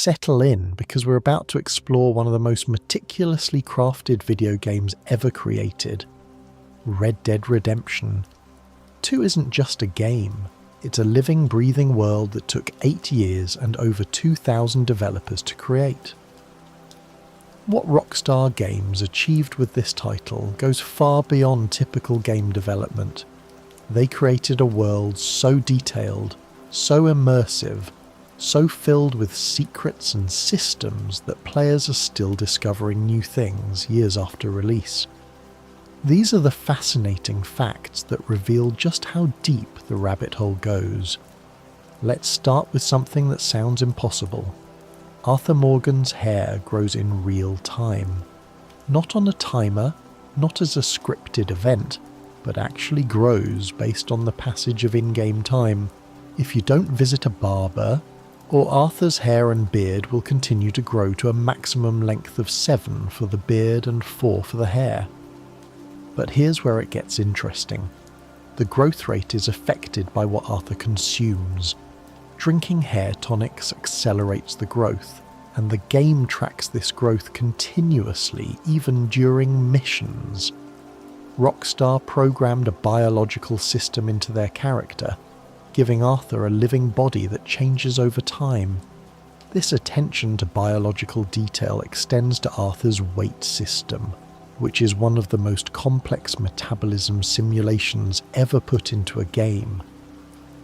settle in because we're about to explore one of the most meticulously crafted video games ever created, Red Dead Redemption. 2 isn't just a game, it's a living, breathing world that took 8 years and over 2,000 developers to create. What Rockstar Games achieved with this title goes far beyond typical game development. They created a world so detailed, so immersive, so filled with secrets and systems that players are still discovering new things years after release. These are the fascinating facts that reveal just how deep the rabbit hole goes. Let's start with something that sounds impossible. Arthur Morgan's hair grows in real time. Not on a timer, not as a scripted event, but actually grows based on the passage of in-game time. If you don't visit a barber, or Arthur's hair and beard will continue to grow to a maximum length of 7 for the beard and 4 for the hair. But here's where it gets interesting. The growth rate is affected by what Arthur consumes. Drinking hair tonics accelerates the growth, and the game tracks this growth continuously even during missions. Rockstar programmed a biological system into their character, giving Arthur a living body that changes over time. This attention to biological detail extends to Arthur's weight system, which is one of the most complex metabolism simulations ever put into a game.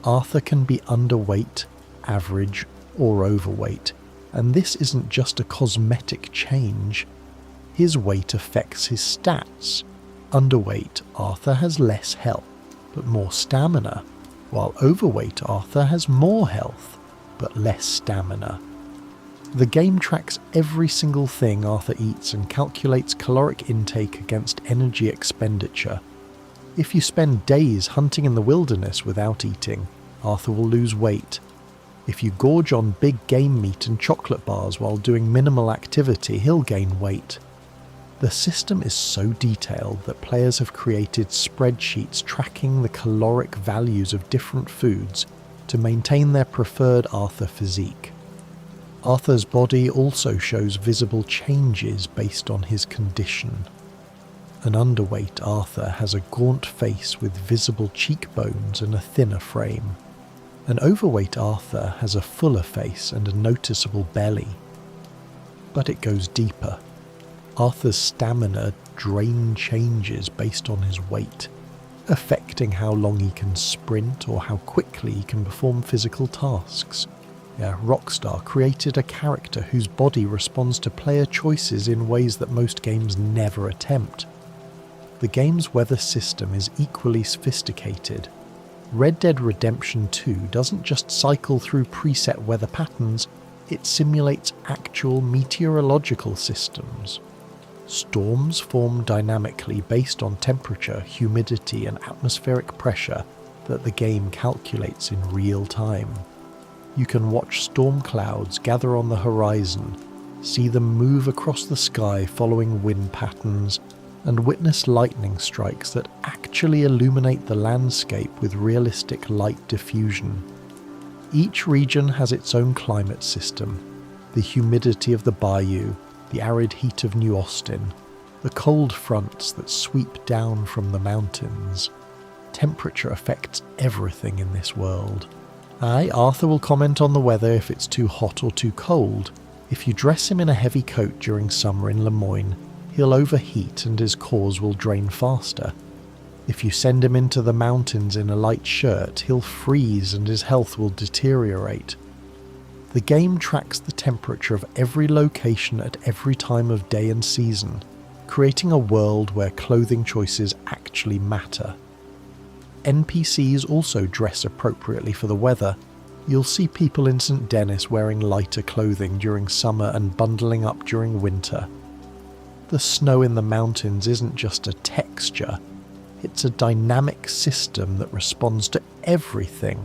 Arthur can be underweight, average, or overweight, and this isn't just a cosmetic change. His weight affects his stats. Underweight Arthur has less health, but more stamina, while overweight Arthur has more health, but less stamina. The game tracks every single thing Arthur eats and calculates caloric intake against energy expenditure. If you spend days hunting in the wilderness without eating, Arthur will lose weight. If you gorge on big game meat and chocolate bars while doing minimal activity, he'll gain weight. The system is so detailed that players have created spreadsheets tracking the caloric values of different foods to maintain their preferred Arthur physique. Arthur's body also shows visible changes based on his condition. An underweight Arthur has a gaunt face with visible cheekbones and a thinner frame. An overweight Arthur has a fuller face and a noticeable belly. But it goes deeper. Arthur's stamina drain changes based on his weight, affecting how long he can sprint or how quickly he can perform physical tasks. Rockstar created a character whose body responds to player choices in ways that most games never attempt. The game's weather system is equally sophisticated. Red Dead Redemption 2 doesn't just cycle through preset weather patterns, it simulates actual meteorological systems. Storms form dynamically based on temperature, humidity, and atmospheric pressure that the game calculates in real time. You can watch storm clouds gather on the horizon, see them move across the sky following wind patterns, and witness lightning strikes that actually illuminate the landscape with realistic light diffusion. Each region has its own climate system: the humidity of the bayou, the arid heat of New Austin, the cold fronts that sweep down from the mountains. Temperature affects everything in this world. Arthur will comment on the weather if it's too hot or too cold. If you dress him in a heavy coat during summer in Lemoyne, he'll overheat and his cores will drain faster. If you send him into the mountains in a light shirt, he'll freeze and his health will deteriorate. The game tracks the temperature of every location at every time of day and season, creating a world where clothing choices actually matter. NPCs also dress appropriately for the weather. You'll see people in St. Denis wearing lighter clothing during summer and bundling up during winter. The snow in the mountains isn't just a texture, it's a dynamic system that responds to everything.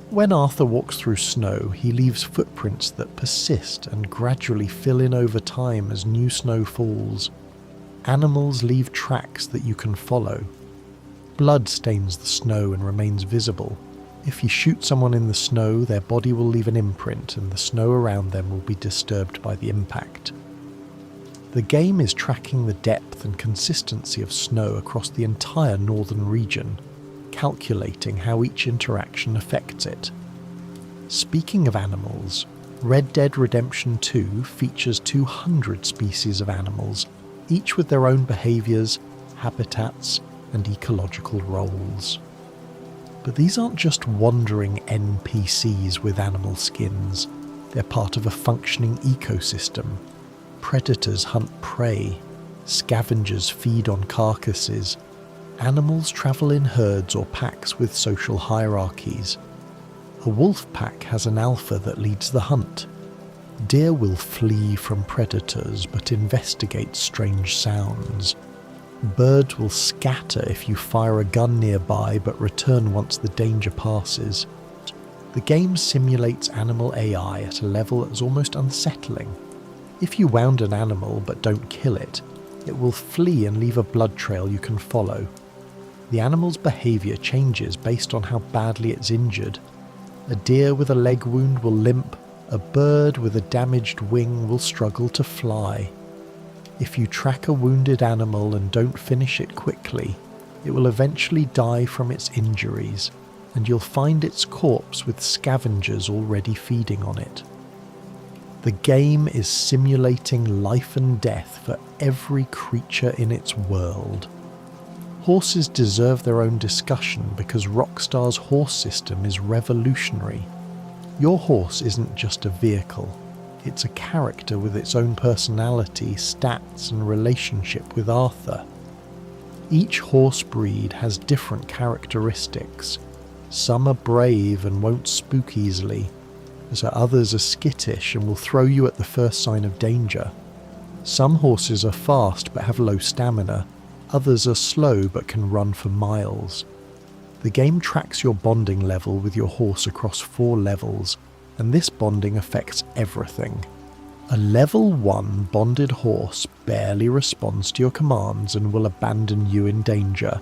When Arthur walks through snow, he leaves footprints that persist and gradually fill in over time as new snow falls. Animals leave tracks that you can follow. Blood stains the snow and remains visible. If you shoot someone in the snow, their body will leave an imprint and the snow around them will be disturbed by the impact. The game is tracking the depth and consistency of snow across the entire northern region, calculating how each interaction affects it. Speaking of animals, Red Dead Redemption 2 features 200 species of animals, each with their own behaviours, habitats, and ecological roles. But these aren't just wandering NPCs with animal skins, they're part of a functioning ecosystem. Predators hunt prey, scavengers feed on carcasses, animals travel in herds or packs with social hierarchies. A wolf pack has an alpha that leads the hunt. Deer will flee from predators but investigate strange sounds. Birds will scatter if you fire a gun nearby but return once the danger passes. The game simulates animal AI at a level that is almost unsettling. If you wound an animal but don't kill it, it will flee and leave a blood trail you can follow. The animal's behaviour changes based on how badly it's injured. A deer with a leg wound will limp, a bird with a damaged wing will struggle to fly. If you track a wounded animal and don't finish it quickly, it will eventually die from its injuries, and you'll find its corpse with scavengers already feeding on it. The game is simulating life and death for every creature in its world. Horses deserve their own discussion because Rockstar's horse system is revolutionary. Your horse isn't just a vehicle, it's a character with its own personality, stats, and relationship with Arthur. Each horse breed has different characteristics. Some are brave and won't spook easily, so others are skittish and will throw you at the first sign of danger. Some horses are fast but have low stamina, others are slow but can run for miles. The game tracks your bonding level with your horse across 4 levels, and this bonding affects everything. A level 1 bonded horse barely responds to your commands and will abandon you in danger.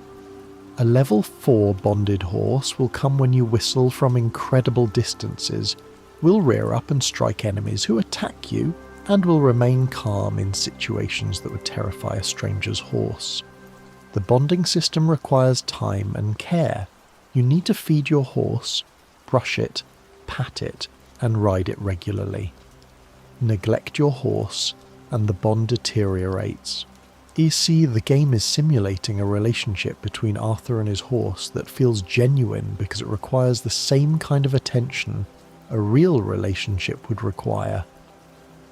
A level 4 bonded horse will come when you whistle from incredible distances, will rear up and strike enemies who attack you, and will remain calm in situations that would terrify a stranger's horse. The bonding system requires time and care. You need to feed your horse, brush it, pat it, and ride it regularly. Neglect your horse, and the bond deteriorates. You see, the game is simulating a relationship between Arthur and his horse that feels genuine because it requires the same kind of attention a real relationship would require.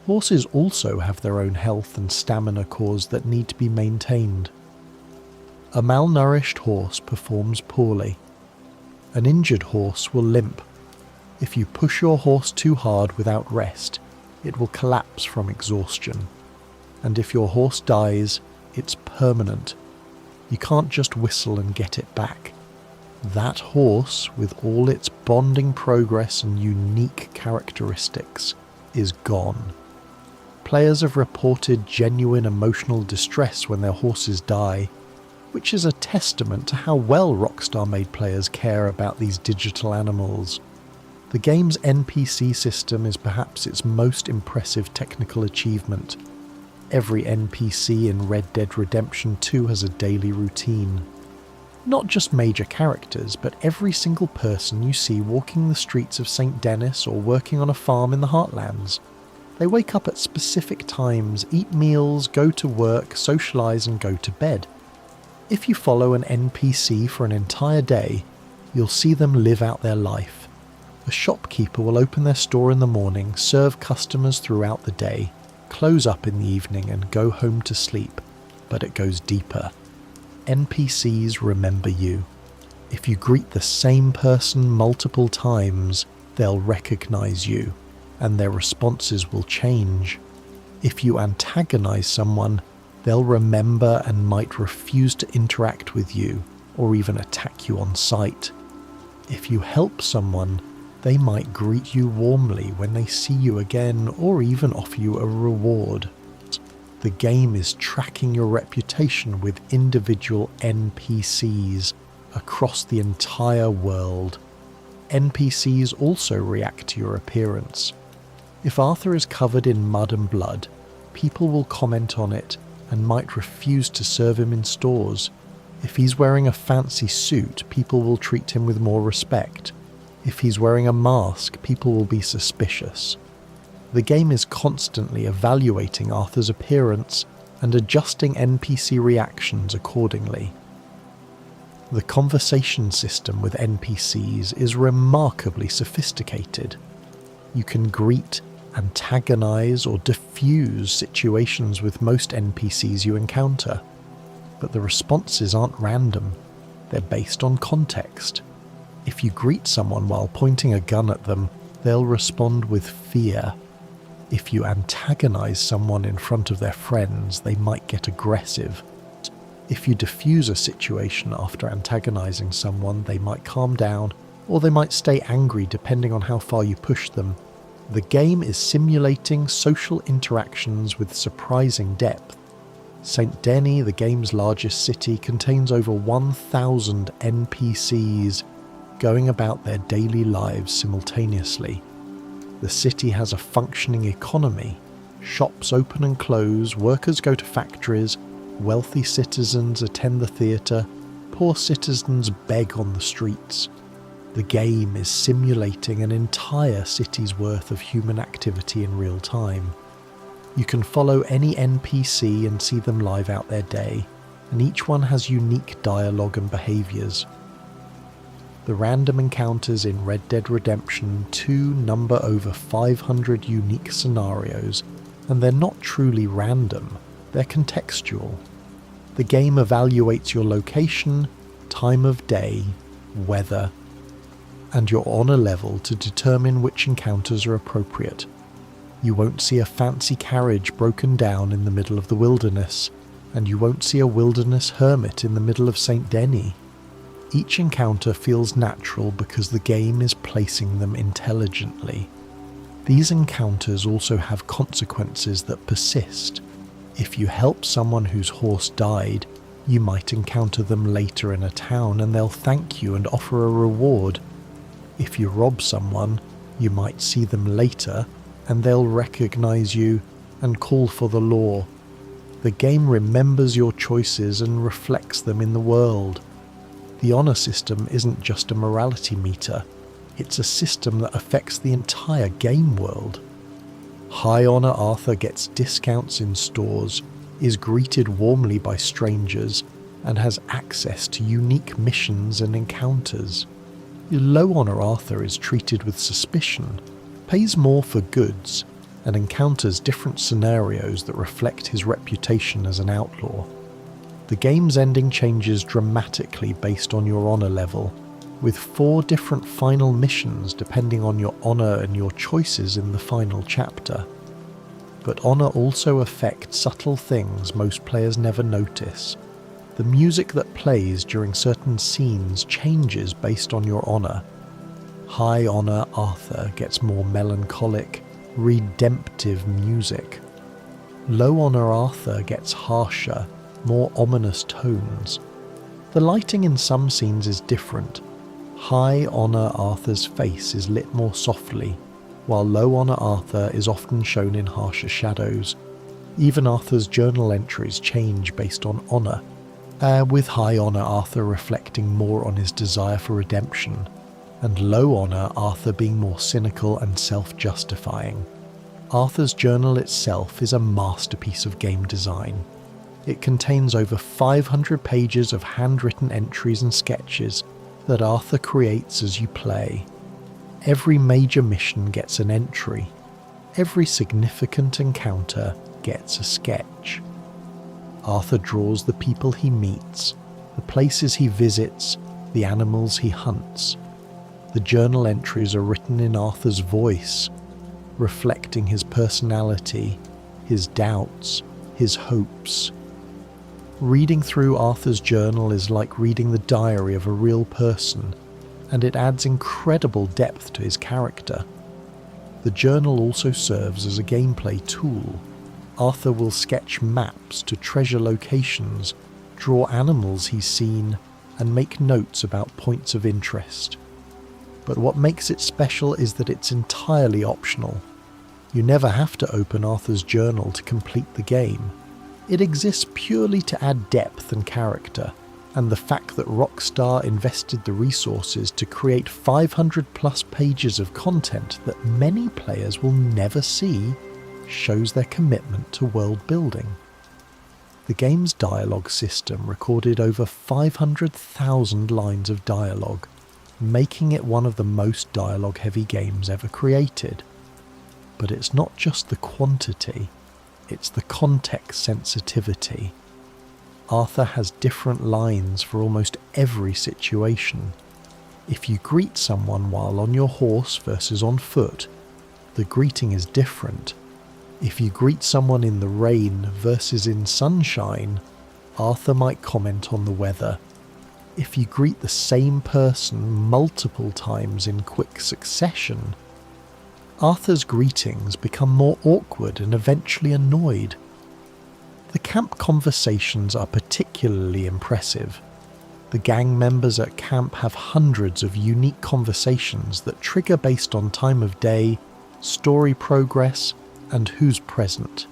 Horses also have their own health and stamina cores that need to be maintained. A malnourished horse performs poorly. An injured horse will limp. If you push your horse too hard without rest, it will collapse from exhaustion. And if your horse dies, it's permanent. You can't just whistle and get it back. That horse, with all its bonding progress and unique characteristics, is gone. Players have reported genuine emotional distress when their horses die, which is a testament to how well Rockstar made players care about these digital animals. The game's NPC system is perhaps its most impressive technical achievement. Every NPC in Red Dead Redemption 2 has a daily routine. Not just major characters, but every single person you see walking the streets of St. Denis or working on a farm in the Heartlands. They wake up at specific times, eat meals, go to work, socialise and go to bed. If you follow an NPC for an entire day, you'll see them live out their life. A shopkeeper will open their store in the morning, serve customers throughout the day, close up in the evening and go home to sleep, but it goes deeper. NPCs remember you. If you greet the same person multiple times, they'll recognise you, and their responses will change. If you antagonize someone, they'll remember and might refuse to interact with you, or even attack you on sight. If you help someone, they might greet you warmly when they see you again, or even offer you a reward. The game is tracking your reputation with individual NPCs across the entire world. NPCs also react to your appearance. If Arthur is covered in mud and blood, people will comment on it and might refuse to serve him in stores. If he's wearing a fancy suit, people will treat him with more respect. If he's wearing a mask, people will be suspicious. The game is constantly evaluating Arthur's appearance and adjusting NPC reactions accordingly. The conversation system with NPCs is remarkably sophisticated. You can greet, antagonize, or diffuse situations with most NPCs you encounter, but the responses aren't random. They're based on context. If you greet someone while pointing a gun at them, they'll respond with fear. If you antagonize someone in front of their friends, they might get aggressive. If you diffuse a situation after antagonizing someone, they might calm down, or they might stay angry depending on how far you push them. The game is simulating social interactions with surprising depth. St. Denis, the game's largest city, contains over 1,000 NPCs going about their daily lives simultaneously. The city has a functioning economy. Shops open and close, workers go to factories, wealthy citizens attend the theatre, poor citizens beg on the streets. The game is simulating an entire city's worth of human activity in real time. You can follow any NPC and see them live out their day, and each one has unique dialogue and behaviours. The random encounters in Red Dead Redemption 2 number over 500 unique scenarios, and they're not truly random, they're contextual. The game evaluates your location, time of day, weather, and your honour level to determine which encounters are appropriate. You won't see a fancy carriage broken down in the middle of the wilderness, and you won't see a wilderness hermit in the middle of St. Denis. Each encounter feels natural because the game is placing them intelligently. These encounters also have consequences that persist. If you help someone whose horse died, you might encounter them later in a town and they'll thank you and offer a reward. If you rob someone, you might see them later and they'll recognize you and call for the law. The game remembers your choices and reflects them in the world. The honour system isn't just a morality meter, it's a system that affects the entire game world. High Honour Arthur gets discounts in stores, is greeted warmly by strangers, and has access to unique missions and encounters. Low Honour Arthur is treated with suspicion, pays more for goods, and encounters different scenarios that reflect his reputation as an outlaw. The game's ending changes dramatically based on your honour level, with 4 different final missions depending on your honour and your choices in the final chapter. But honour also affects subtle things most players never notice. The music that plays during certain scenes changes based on your honour. High Honour Arthur gets more melancholic, redemptive music. Low Honour Arthur gets harsher, more ominous tones. The lighting in some scenes is different. High Honour Arthur's face is lit more softly, while Low Honour Arthur is often shown in harsher shadows. Even Arthur's journal entries change based on honour, with High Honour Arthur reflecting more on his desire for redemption, and Low Honour Arthur being more cynical and self-justifying. Arthur's journal itself is a masterpiece of game design. It contains over 500 pages of handwritten entries and sketches that Arthur creates as you play. Every major mission gets an entry. Every significant encounter gets a sketch. Arthur draws the people he meets, the places he visits, the animals he hunts. The journal entries are written in Arthur's voice, reflecting his personality, his doubts, his hopes. Reading through Arthur's journal is like reading the diary of a real person, and it adds incredible depth to his character. The journal also serves as a gameplay tool. Arthur will sketch maps to treasure locations, draw animals he's seen, and make notes about points of interest. but what makes it special is that it's entirely optional. You never have to open Arthur's journal to complete the game. It exists purely to add depth and character, and the fact that Rockstar invested the resources to create 500 plus pages of content that many players will never see shows their commitment to world building. The game's dialogue system recorded over 500,000 lines of dialogue, making it one of the most dialogue-heavy games ever created. But it's not just the quantity, it's the context sensitivity. Arthur has different lines for almost every situation. If you greet someone while on your horse versus on foot, the greeting is different. If you greet someone in the rain versus in sunshine, Arthur might comment on the weather. If you greet the same person multiple times in quick succession, Arthur's greetings become more awkward and eventually annoyed. The camp conversations are particularly impressive. The gang members at camp have hundreds of unique conversations that trigger based on time of day, story progress, and who's present.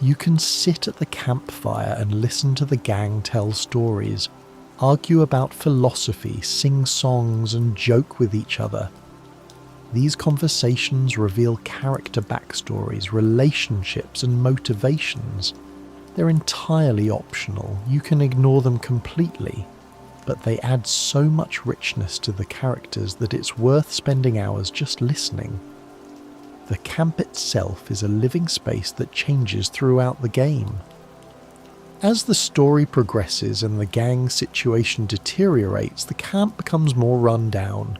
You can sit at the campfire and listen to the gang tell stories, argue about philosophy, sing songs, and joke with each other. These conversations reveal character backstories, relationships, and motivations. They're entirely optional, you can ignore them completely, but they add so much richness to the characters that it's worth spending hours just listening. The camp itself is a living space that changes throughout the game. As the story progresses and the gang situation deteriorates, the camp becomes more run down.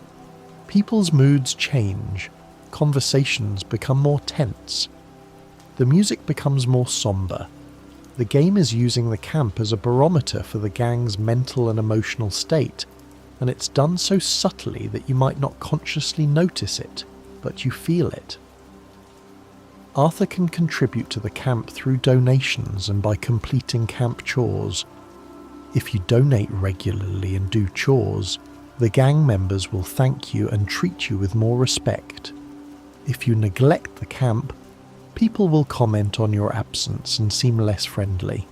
People's moods change, conversations become more tense. The music becomes more somber. The game is using the camp as a barometer for the gang's mental and emotional state, and it's done so subtly that you might not consciously notice it, but you feel it. Arthur can contribute to the camp through donations and by completing camp chores. If you donate regularly and do chores, the gang members will thank you and treat you with more respect. If you neglect the camp, people will comment on your absence and seem less friendly.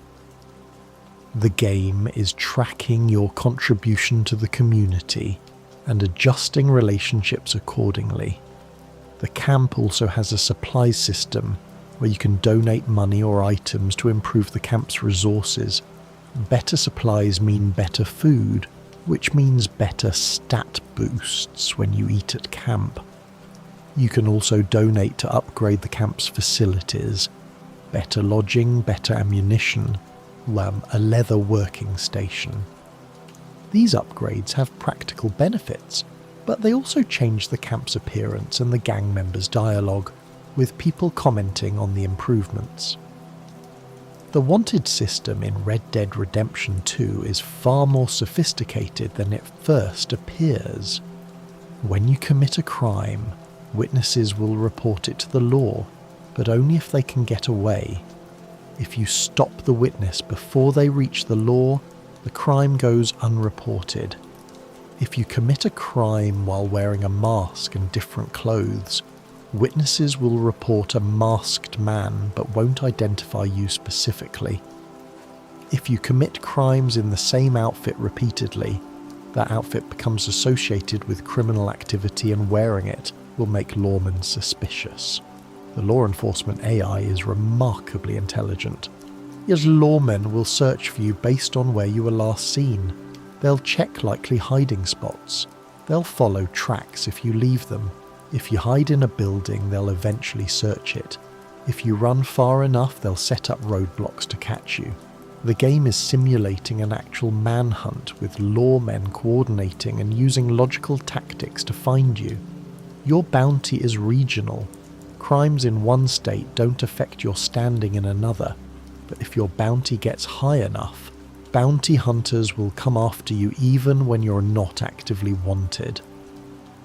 The game is tracking your contribution to the community and adjusting relationships accordingly. The camp also has a supplies system where you can donate money or items to improve the camp's resources. Better supplies mean better food, which means better stat boosts when you eat at camp. You can also donate to upgrade the camp's facilities, better lodging, better ammunition, a leather working station. These upgrades have practical benefits, but they also change the camp's appearance and the gang members' dialogue, with people commenting on the improvements. The wanted system in Red Dead Redemption 2 is far more sophisticated than it first appears. When you commit a crime, witnesses will report it to the law, but only if they can get away. If you stop the witness before they reach the law, the crime goes unreported. If you commit a crime while wearing a mask and different clothes, witnesses will report a masked man but won't identify you specifically. If you commit crimes in the same outfit repeatedly, that outfit becomes associated with criminal activity and wearing it will make lawmen suspicious. The law enforcement AI is remarkably intelligent. Yes, lawmen will search for you based on where you were last seen. They'll check likely hiding spots. They'll follow tracks if you leave them. If you hide in a building, they'll eventually search it. If you run far enough, they'll set up roadblocks to catch you. The game is simulating an actual manhunt with lawmen coordinating and using logical tactics to find you. Your bounty is regional. Crimes in one state don't affect your standing in another, but if your bounty gets high enough, bounty hunters will come after you even when you're not actively wanted.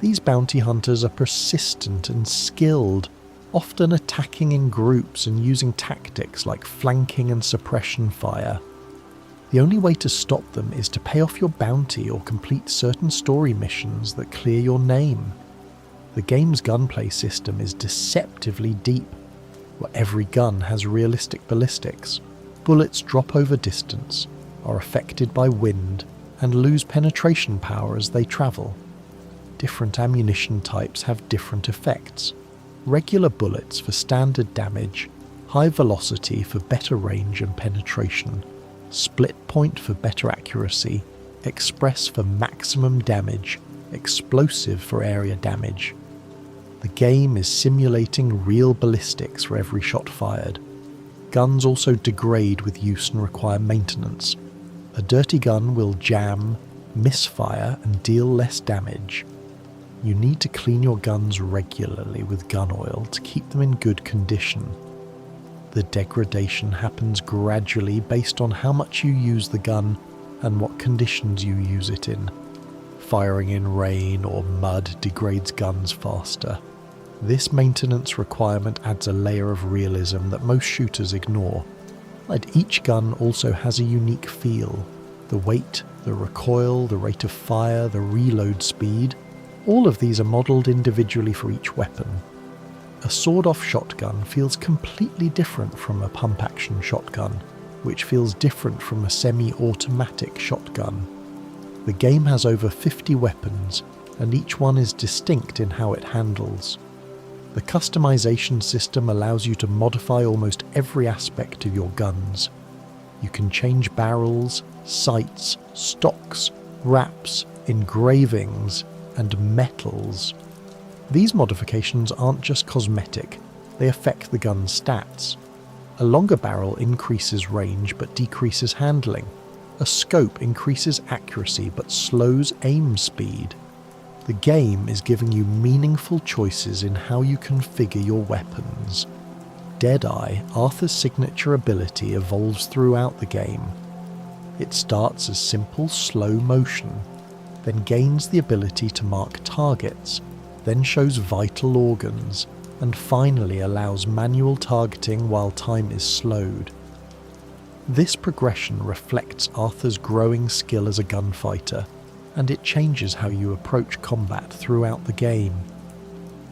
These bounty hunters are persistent and skilled, often attacking in groups and using tactics like flanking and suppression fire. The only way to stop them is to pay off your bounty or complete certain story missions that clear your name. The game's gunplay system is deceptively deep, where every gun has realistic ballistics. Bullets drop over distance, are affected by wind, and lose penetration power as they travel. Different ammunition types have different effects. Regular bullets for standard damage, high velocity for better range and penetration, split point for better accuracy, express for maximum damage, explosive for area damage. The game is simulating real ballistics for every shot fired. Guns also degrade with use and require maintenance. A dirty gun will jam, misfire, and deal less damage. You need to clean your guns regularly with gun oil to keep them in good condition. The degradation happens gradually based on how much you use the gun and what conditions you use it in. Firing in rain or mud degrades guns faster. This maintenance requirement adds a layer of realism that most shooters ignore. And each gun also has a unique feel. The weight, the recoil, the rate of fire, the reload speed, all of these are modelled individually for each weapon. A sawed-off shotgun feels completely different from a pump-action shotgun, which feels different from a semi-automatic shotgun. The game has over 50 weapons, and each one is distinct in how it handles. The customization system allows you to modify almost every aspect of your guns. You can change barrels, sights, stocks, wraps, engravings, and metals. These modifications aren't just cosmetic, they affect the gun's stats. A longer barrel increases range but decreases handling. A scope increases accuracy but slows aim speed. The game is giving you meaningful choices in how you configure your weapons. Deadeye, Arthur's signature ability, evolves throughout the game. It starts as simple slow motion, then gains the ability to mark targets, then shows vital organs, and finally allows manual targeting while time is slowed. This progression reflects Arthur's growing skill as a gunfighter, and it changes how you approach combat throughout the game.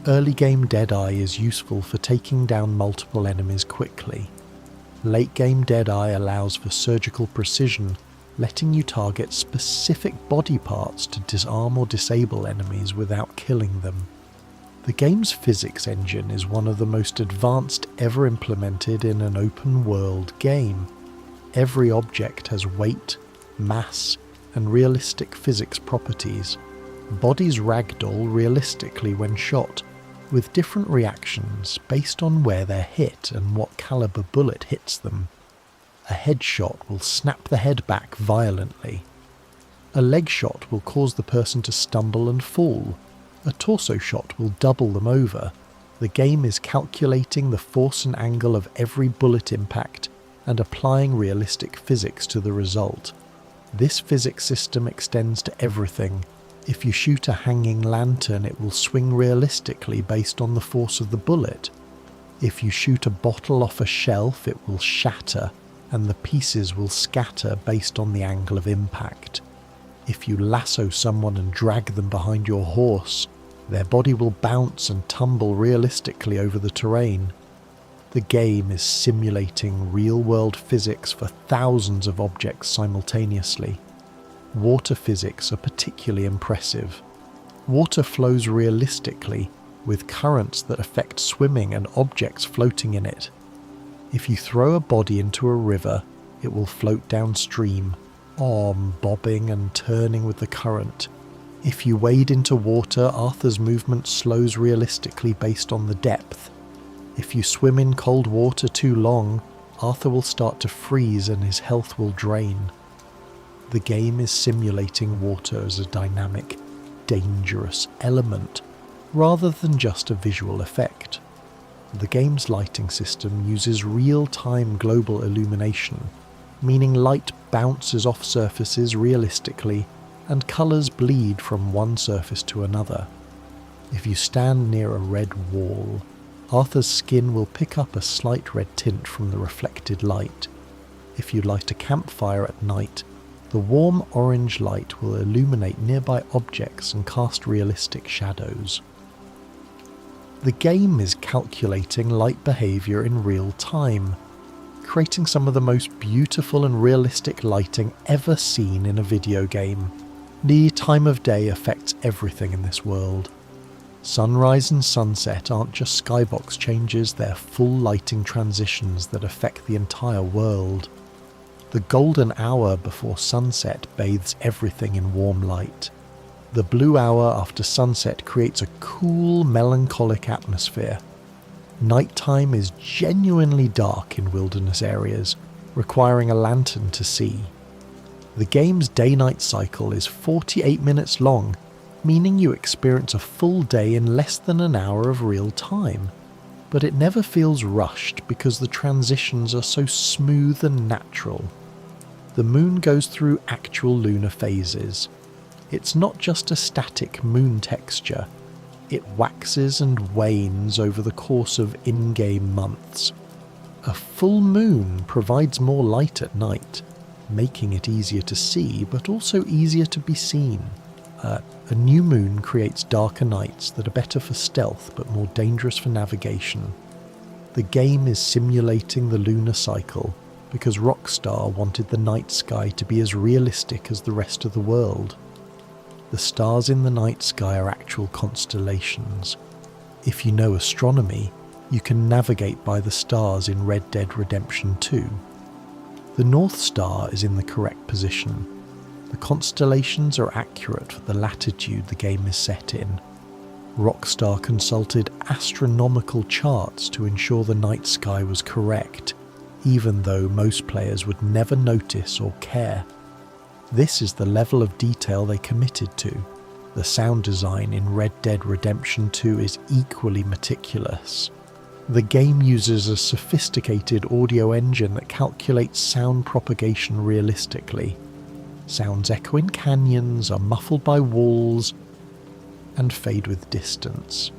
Early game Deadeye is useful for taking down multiple enemies quickly. Late game Deadeye allows for surgical precision, letting you target specific body parts to disarm or disable enemies without killing them. The game's physics engine is one of the most advanced ever implemented in an open world game. Every object has weight, mass, and realistic physics properties. Bodies ragdoll realistically when shot, with different reactions based on where they're hit and what caliber bullet hits them. A headshot will snap the head back violently. A leg shot will cause the person to stumble and fall. A torso shot will double them over. The game is calculating the force and angle of every bullet impact and applying realistic physics to the result. This physics system extends to everything. If you shoot a hanging lantern, it will swing realistically based on the force of the bullet. If you shoot a bottle off a shelf, it will shatter, and the pieces will scatter based on the angle of impact. If you lasso someone and drag them behind your horse, their body will bounce and tumble realistically over the terrain. The game is simulating real-world physics for thousands of objects simultaneously. Water physics are particularly impressive. Water flows realistically, with currents that affect swimming and objects floating in it. If you throw a body into a river, it will float downstream, bobbing and turning with the current. If you wade into water, Arthur's movement slows realistically based on the depth. If you swim in cold water too long, Arthur will start to freeze and his health will drain. The game is simulating water as a dynamic, dangerous element, rather than just a visual effect. The game's lighting system uses real-time global illumination, meaning light bounces off surfaces realistically and colours bleed from one surface to another. If you stand near a red wall, Arthur's skin will pick up a slight red tint from the reflected light. If you light a campfire at night, the warm orange light will illuminate nearby objects and cast realistic shadows. The game is calculating light behaviour in real time, creating some of the most beautiful and realistic lighting ever seen in a video game. The time of day affects everything in this world. Sunrise and sunset aren't just skybox changes, they're full lighting transitions that affect the entire world. The golden hour before sunset bathes everything in warm light. The blue hour after sunset creates a cool, melancholic atmosphere. Nighttime is genuinely dark in wilderness areas, requiring a lantern to see. The game's day-night cycle is 48 minutes long, meaning you experience a full day in less than an hour of real time. But it never feels rushed because the transitions are so smooth and natural. The moon goes through actual lunar phases. It's not just a static moon texture. It waxes and wanes over the course of in-game months. A full moon provides more light at night, making it easier to see but also easier to be seen. A new moon creates darker nights that are better for stealth but more dangerous for navigation. The game is simulating the lunar cycle because Rockstar wanted the night sky to be as realistic as the rest of the world. The stars in the night sky are actual constellations. If you know astronomy, you can navigate by the stars in Red Dead Redemption 2. The North Star is in the correct position. The constellations are accurate for the latitude the game is set in. Rockstar consulted astronomical charts to ensure the night sky was correct, even though most players would never notice or care. This is the level of detail they committed to. The sound design in Red Dead Redemption 2 is equally meticulous. The game uses a sophisticated audio engine that calculates sound propagation realistically. Sounds echo in canyons, are muffled by walls, and fade with distance.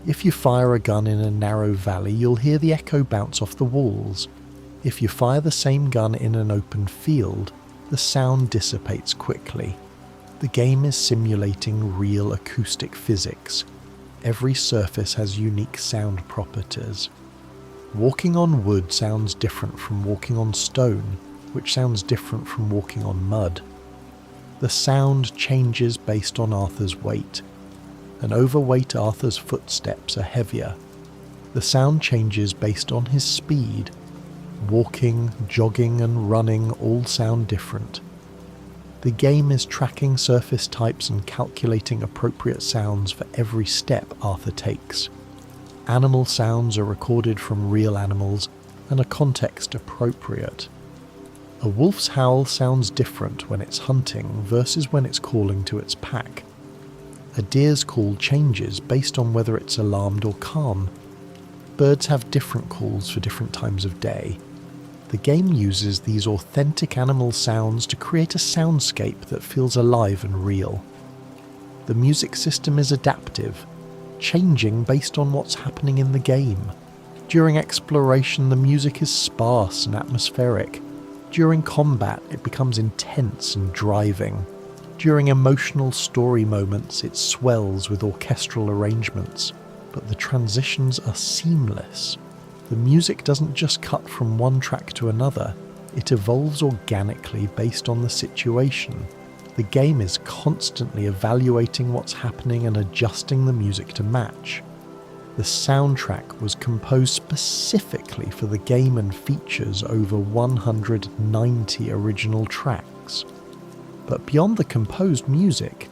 If you fire a gun in a narrow valley, you'll hear the echo bounce off the walls. If you fire the same gun in an open field, the sound dissipates quickly. The game is simulating real acoustic physics. Every surface has unique sound properties. Walking on wood sounds different from walking on stone, which sounds different from walking on mud. The sound changes based on Arthur's weight. An overweight Arthur's footsteps are heavier. The sound changes based on his speed. Walking, jogging and running all sound different. The game is tracking surface types and calculating appropriate sounds for every step Arthur takes. Animal sounds are recorded from real animals and are context appropriate. A wolf's howl sounds different when it's hunting versus when it's calling to its pack. A deer's call changes based on whether it's alarmed or calm. Birds have different calls for different times of day. The game uses these authentic animal sounds to create a soundscape that feels alive and real. The music system is adaptive, changing based on what's happening in the game. During exploration, the music is sparse and atmospheric. During combat, it becomes intense and driving. During emotional story moments, it swells with orchestral arrangements, but the transitions are seamless. The music doesn't just cut from one track to another, it evolves organically based on the situation. The game is constantly evaluating what's happening and adjusting the music to match. The soundtrack was composed specifically for the game and features over 190 original tracks. But beyond the composed music,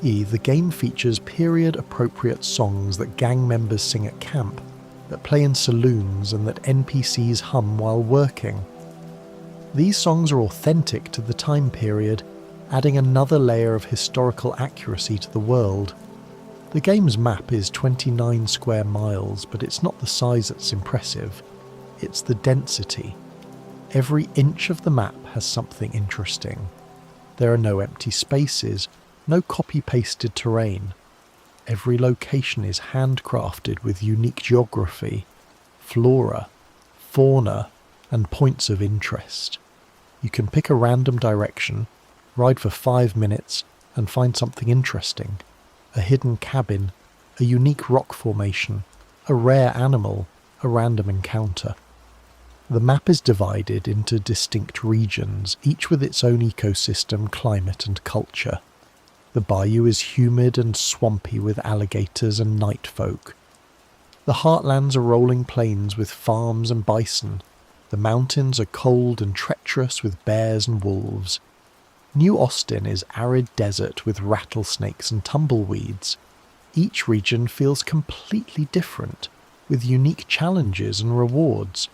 the game features period-appropriate songs that gang members sing at camp, that play in saloons and that NPCs hum while working. These songs are authentic to the time period, adding another layer of historical accuracy to the world. The game's map is 29 square miles, but it's not the size that's impressive, it's the density. Every inch of the map has something interesting. There are no empty spaces, no copy-pasted terrain. Every location is handcrafted with unique geography, flora, fauna, and points of interest. You can pick a random direction, ride for 5 minutes, and find something interesting. A hidden cabin, a unique rock formation, a rare animal, a random encounter. The map is divided into distinct regions, each with its own ecosystem, climate and culture. The bayou is humid and swampy with alligators and night folk. The heartlands are rolling plains with farms and bison. The mountains are cold and treacherous with bears and wolves. New Austin is arid desert with rattlesnakes and tumbleweeds. Each region feels completely different, with unique challenges and rewards.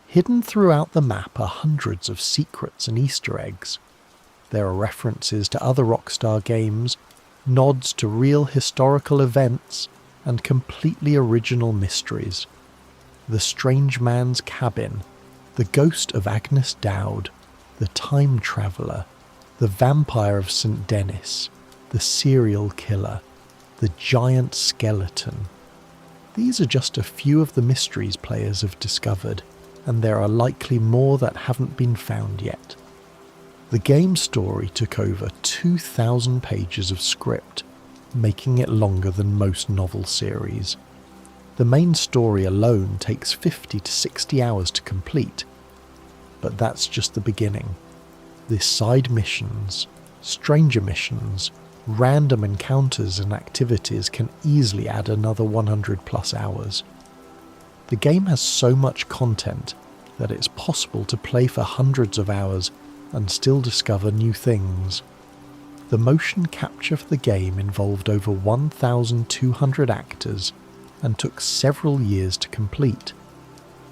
Hidden throughout the map are hundreds of secrets and Easter eggs. There are references to other Rockstar games, nods to real historical events, and completely original mysteries. The Strange Man's Cabin, the Ghost of Agnes Dowd, the Time Traveller, the Vampire of St. Denis, the Serial Killer, the Giant Skeleton. These are just a few of the mysteries players have discovered, and there are likely more that haven't been found yet. The game's story took over 2,000 pages of script, making it longer than most novel series. The main story alone takes 50 to 60 hours to complete, but that's just the beginning. The side missions, stranger missions, random encounters and activities can easily add another 100 plus hours. The game has so much content that it's possible to play for hundreds of hours and still discover new things. The motion capture for the game involved over 1,200 actors and took several years to complete.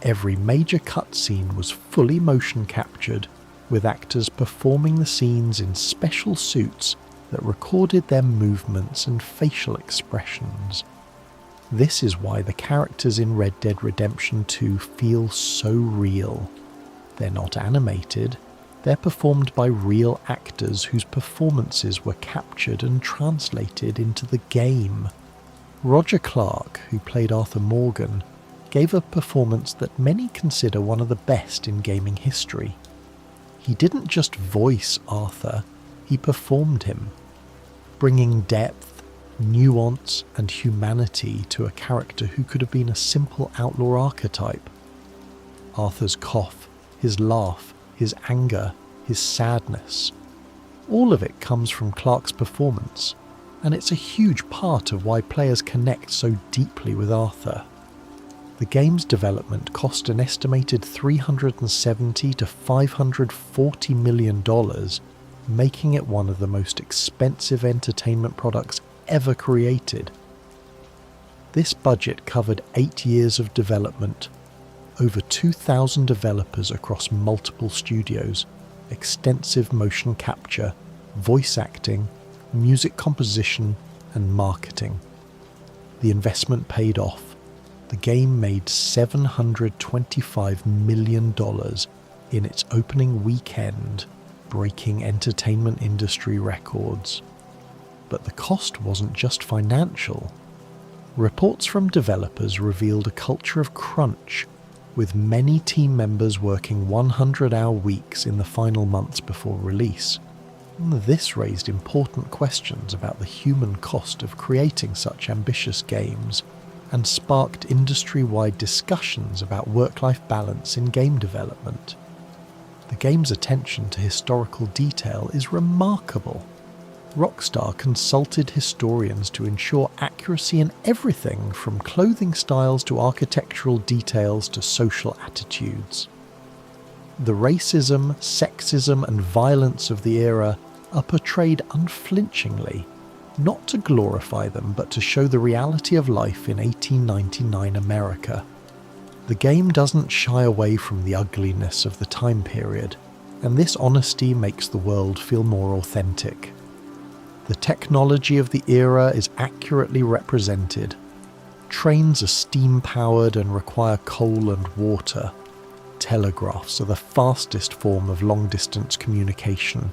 Every major cutscene was fully motion captured, with actors performing the scenes in special suits that recorded their movements and facial expressions. This is why the characters in Red Dead Redemption 2 feel so real. They're not animated, they're performed by real actors whose performances were captured and translated into the game. Roger Clark, who played Arthur Morgan, gave a performance that many consider one of the best in gaming history. He didn't just voice Arthur, he performed him, bringing depth, nuance and humanity to a character who could have been a simple outlaw archetype. Arthur's cough, his laugh, his anger, his sadness, all of it comes from Clark's performance, and it's a huge part of why players connect so deeply with Arthur. The game's development cost an estimated $370 to $540 million, making it one of the most expensive entertainment products ever created. This budget covered 8 years of development, over 2,000 developers across multiple studios, extensive motion capture, voice acting, music composition, and marketing. The investment paid off. The game made $725 million in its opening weekend, breaking entertainment industry records. But the cost wasn't just financial. Reports from developers revealed a culture of crunch, with many team members working 100-hour weeks in the final months before release. This raised important questions about the human cost of creating such ambitious games, and sparked industry-wide discussions about work-life balance in game development. The game's attention to historical detail is remarkable. Rockstar consulted historians to ensure accuracy in everything from clothing styles to architectural details to social attitudes. The racism, sexism and violence of the era are portrayed unflinchingly, not to glorify them but to show the reality of life in 1899 America. The game doesn't shy away from the ugliness of the time period, and this honesty makes the world feel more authentic. The technology of the era is accurately represented. Trains are steam-powered and require coal and water. Telegraphs are the fastest form of long-distance communication.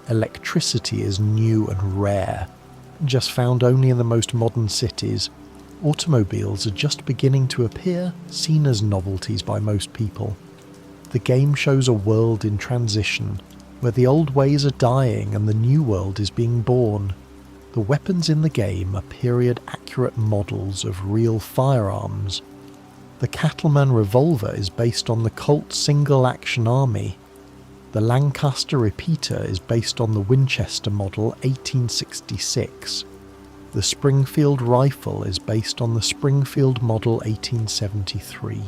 Electricity is new and rare, just found only in the most modern cities. Automobiles are just beginning to appear, seen as novelties by most people. The game shows a world in transition, where the old ways are dying and the new world is being born. The weapons in the game are period-accurate models of real firearms. The Cattleman revolver is based on the Colt single-action army. The Lancaster repeater is based on the Winchester model 1866. The Springfield rifle is based on the Springfield model 1873.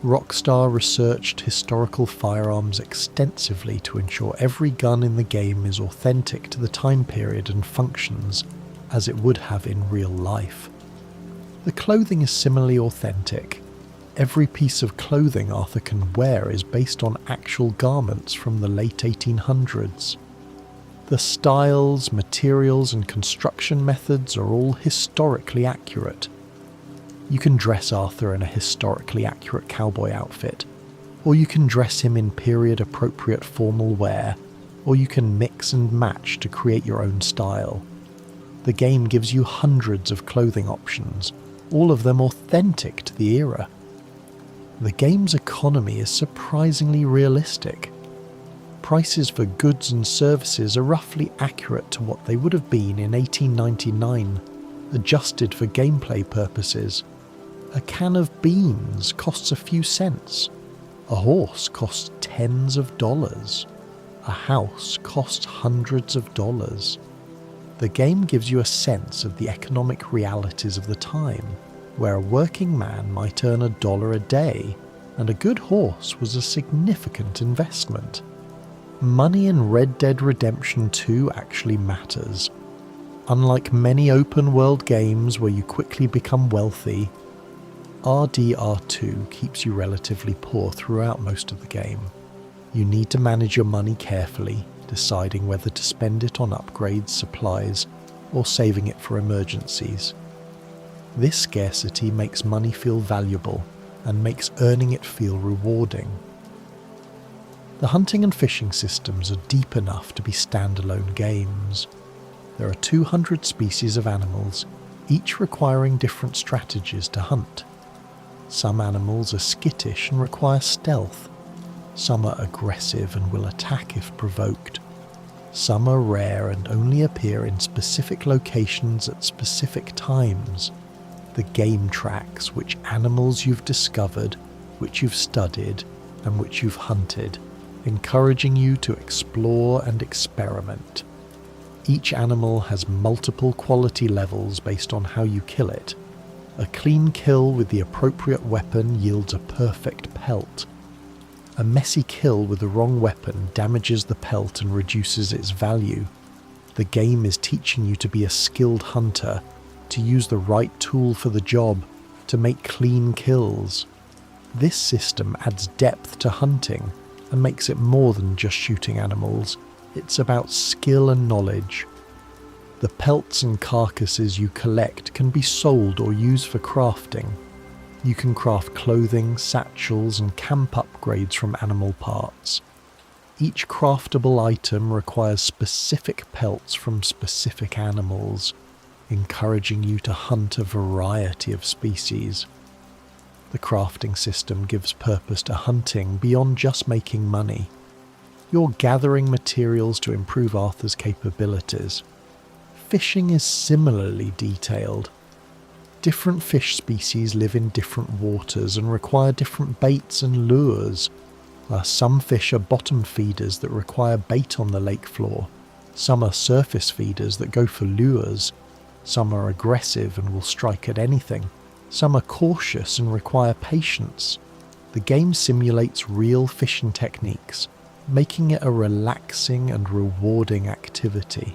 Rockstar researched historical firearms extensively to ensure every gun in the game is authentic to the time period and functions as it would have in real life. The clothing is similarly authentic. Every piece of clothing Arthur can wear is based on actual garments from the late 1800s. The styles, materials and construction methods are all historically accurate. You can dress Arthur in a historically accurate cowboy outfit, or you can dress him in period-appropriate formal wear, or you can mix and match to create your own style. The game gives you hundreds of clothing options, all of them authentic to the era. The game's economy is surprisingly realistic. Prices for goods and services are roughly accurate to what they would have been in 1899, adjusted for gameplay purposes. A can of beans costs a few cents. A horse costs tens of dollars. A house costs hundreds of dollars. The game gives you a sense of the economic realities of the time, where a working man might earn $1 a day, and a good horse was a significant investment. Money in Red Dead Redemption 2 actually matters. Unlike many open-world games where you quickly become wealthy, RDR2 keeps you relatively poor throughout most of the game. You need to manage your money carefully, deciding whether to spend it on upgrades, supplies, or saving it for emergencies. This scarcity makes money feel valuable and makes earning it feel rewarding. The hunting and fishing systems are deep enough to be standalone games. There are 200 species of animals, each requiring different strategies to hunt. Some animals are skittish and require stealth. Some are aggressive and will attack if provoked. Some are rare and only appear in specific locations at specific times. The game tracks which animals you've discovered, which you've studied, and which you've hunted, encouraging you to explore and experiment. Each animal has multiple quality levels based on how you kill it. A clean kill with the appropriate weapon yields a perfect pelt. A messy kill with the wrong weapon damages the pelt and reduces its value. The game is teaching you to be a skilled hunter, to use the right tool for the job, to make clean kills. This system adds depth to hunting and makes it more than just shooting animals. It's about skill and knowledge. The pelts and carcasses you collect can be sold or used for crafting. You can craft clothing, satchels, and camp upgrades from animal parts. Each craftable item requires specific pelts from specific animals, encouraging you to hunt a variety of species. The crafting system gives purpose to hunting beyond just making money. You're gathering materials to improve Arthur's capabilities. Fishing is similarly detailed. Different fish species live in different waters and require different baits and lures. Some fish are bottom feeders that require bait on the lake floor. Some are surface feeders that go for lures. Some are aggressive and will strike at anything. Some are cautious and require patience. The game simulates real fishing techniques, making it a relaxing and rewarding activity.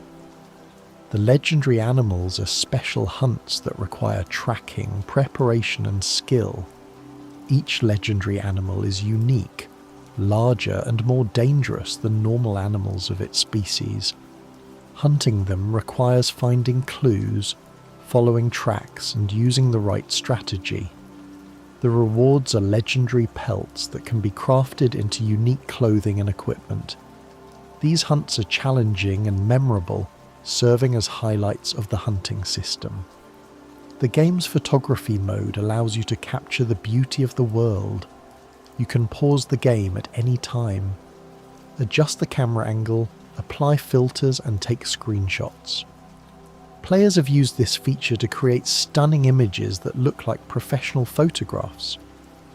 The legendary animals are special hunts that require tracking, preparation and skill. Each legendary animal is unique, larger and more dangerous than normal animals of its species. Hunting them requires finding clues, following tracks and using the right strategy. The rewards are legendary pelts that can be crafted into unique clothing and equipment. These hunts are challenging and memorable, serving as highlights of the hunting system. The game's photography mode allows you to capture the beauty of the world. You can pause the game at any time, adjust the camera angle, apply filters and take screenshots. Players have used this feature to create stunning images that look like professional photographs.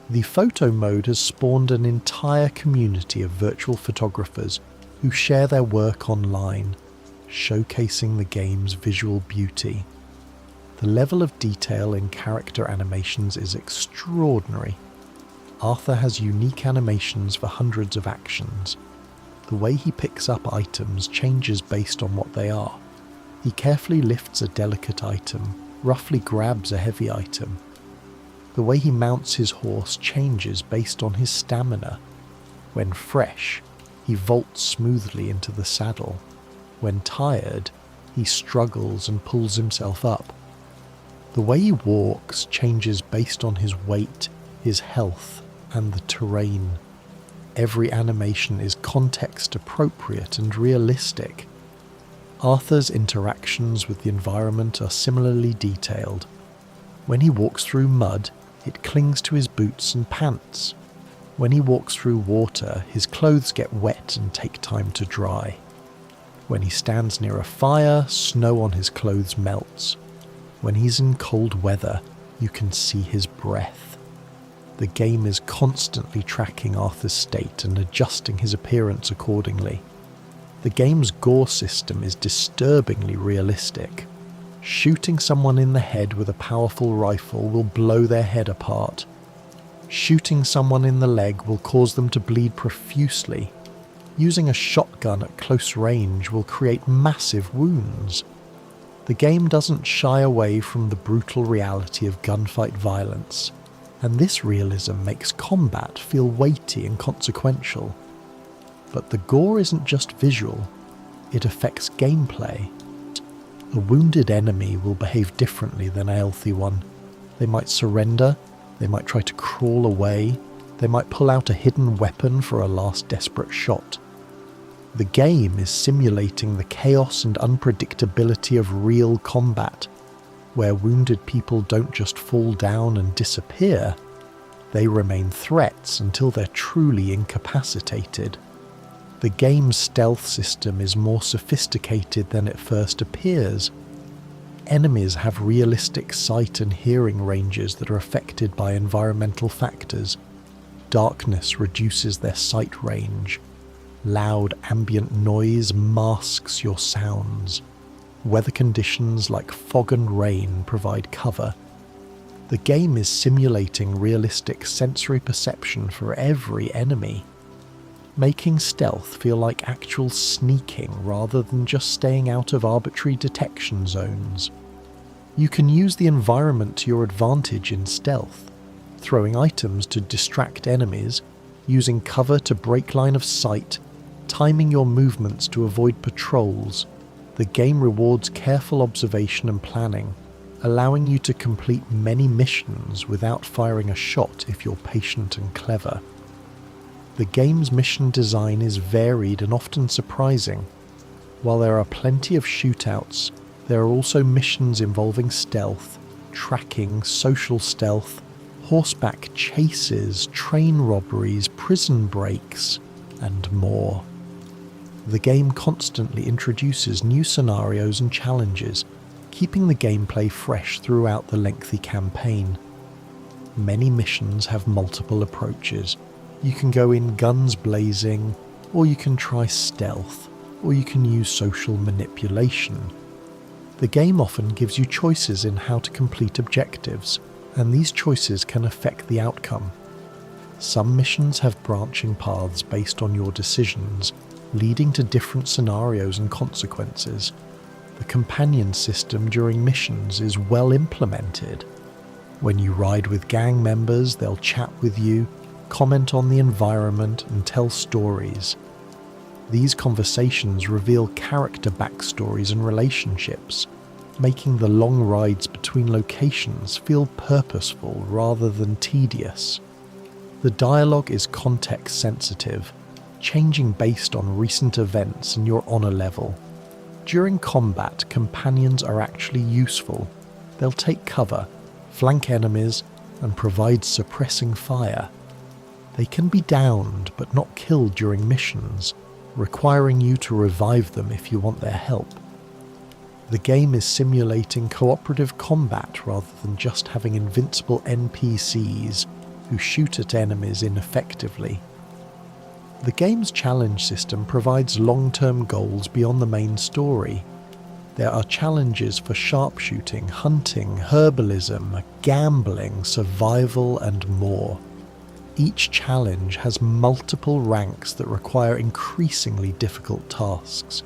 The photo mode has spawned an entire community of virtual photographers who share their work online, showcasing the game's visual beauty. The level of detail in character animations is extraordinary. Arthur has unique animations for hundreds of actions. The way he picks up items changes based on what they are. He carefully lifts a delicate item, roughly grabs a heavy item. The way he mounts his horse changes based on his stamina. When fresh, he vaults smoothly into the saddle. When tired, he struggles and pulls himself up. The way he walks changes based on his weight, his health, and the terrain. Every animation is context appropriate and realistic. Arthur's interactions with the environment are similarly detailed. When he walks through mud, it clings to his boots and pants. When he walks through water, his clothes get wet and take time to dry. When he stands near a fire, snow on his clothes melts. When he's in cold weather, you can see his breath. The game is constantly tracking Arthur's state and adjusting his appearance accordingly. The game's gore system is disturbingly realistic. Shooting someone in the head with a powerful rifle will blow their head apart. Shooting someone in the leg will cause them to bleed profusely. Using a shotgun at close range will create massive wounds. The game doesn't shy away from the brutal reality of gunfight violence, and this realism makes combat feel weighty and consequential. But the gore isn't just visual, it affects gameplay. A wounded enemy will behave differently than a healthy one. They might surrender, they might try to crawl away, they might pull out a hidden weapon for a last desperate shot. The game is simulating the chaos and unpredictability of real combat, where wounded people don't just fall down and disappear, they remain threats until they're truly incapacitated. The game's stealth system is more sophisticated than it first appears. Enemies have realistic sight and hearing ranges that are affected by environmental factors. Darkness reduces their sight range. Loud ambient noise masks your sounds. Weather conditions like fog and rain provide cover. The game is simulating realistic sensory perception for every enemy, making stealth feel like actual sneaking rather than just staying out of arbitrary detection zones. You can use the environment to your advantage in stealth, throwing items to distract enemies, using cover to break line of sight, timing your movements to avoid patrols. The game rewards careful observation and planning, allowing you to complete many missions without firing a shot if you're patient and clever. The game's mission design is varied and often surprising. While there are plenty of shootouts, there are also missions involving stealth, tracking, social stealth, horseback chases, train robberies, prison breaks, and more. The game constantly introduces new scenarios and challenges, keeping the gameplay fresh throughout the lengthy campaign. Many missions have multiple approaches. You can go in guns blazing, or you can try stealth, or you can use social manipulation. The game often gives you choices in how to complete objectives, and these choices can affect the outcome. Some missions have branching paths based on your decisions, leading to different scenarios and consequences. The companion system during missions is well implemented. When you ride with gang members, they'll chat with you, comment on the environment, and tell stories. These conversations reveal character backstories and relationships, making the long rides between locations feel purposeful rather than tedious. The dialogue is context sensitive, changing based on recent events and your honor level. During combat, companions are actually useful. They'll take cover, flank enemies, and provide suppressing fire. They can be downed but not killed during missions, requiring you to revive them if you want their help. The game is simulating cooperative combat rather than just having invincible NPCs who shoot at enemies ineffectively. The game's challenge system provides long-term goals beyond the main story. There are challenges for sharpshooting, hunting, herbalism, gambling, survival, and more. Each challenge has multiple ranks that require increasingly difficult tasks.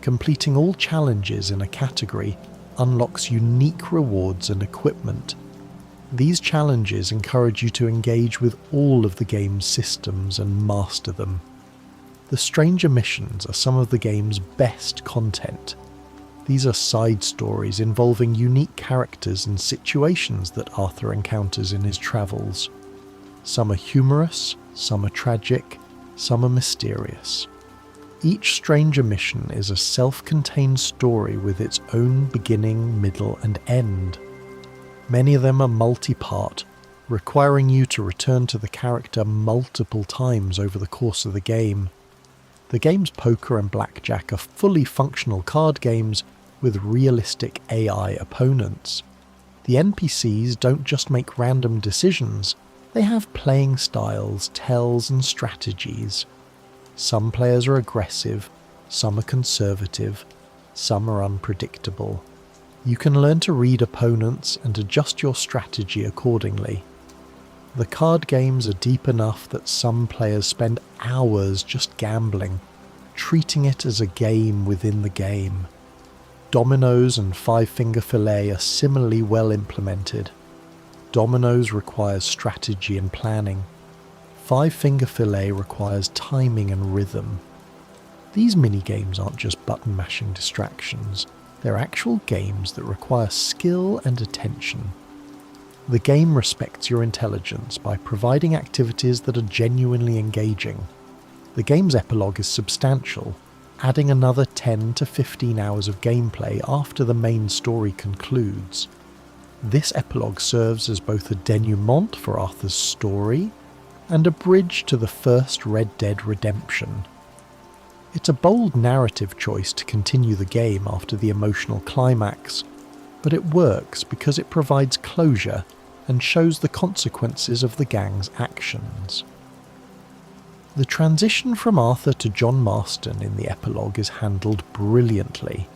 Completing all challenges in a category unlocks unique rewards and equipment. These challenges encourage you to engage with all of the game's systems and master them. The stranger missions are some of the game's best content. These are side stories involving unique characters and situations that Arthur encounters in his travels. Some are humorous, some are tragic, some are mysterious. Each stranger mission is a self-contained story with its own beginning, middle, and end. Many of them are multi-part, requiring you to return to the character multiple times over the course of the game. The game's poker and blackjack are fully functional card games with realistic AI opponents. The NPCs don't just make random decisions, they have playing styles, tells, and strategies. Some players are aggressive, some are conservative, some are unpredictable. You can learn to read opponents and adjust your strategy accordingly. The card games are deep enough that some players spend hours just gambling, treating it as a game within the game. Dominoes and five-finger fillet are similarly well implemented. Dominoes requires strategy and planning. Five-finger fillet requires timing and rhythm. These mini-games aren't just button-mashing distractions, they're actual games that require skill and attention. The game respects your intelligence by providing activities that are genuinely engaging. The game's epilogue is substantial, adding another 10 to 15 hours of gameplay after the main story concludes. This epilogue serves as both a denouement for Arthur's story and a bridge to the first Red Dead Redemption. It's a bold narrative choice to continue the game after the emotional climax, but it works because it provides closure and shows the consequences of the gang's actions. The transition from Arthur to John Marston in the epilogue is handled brilliantly.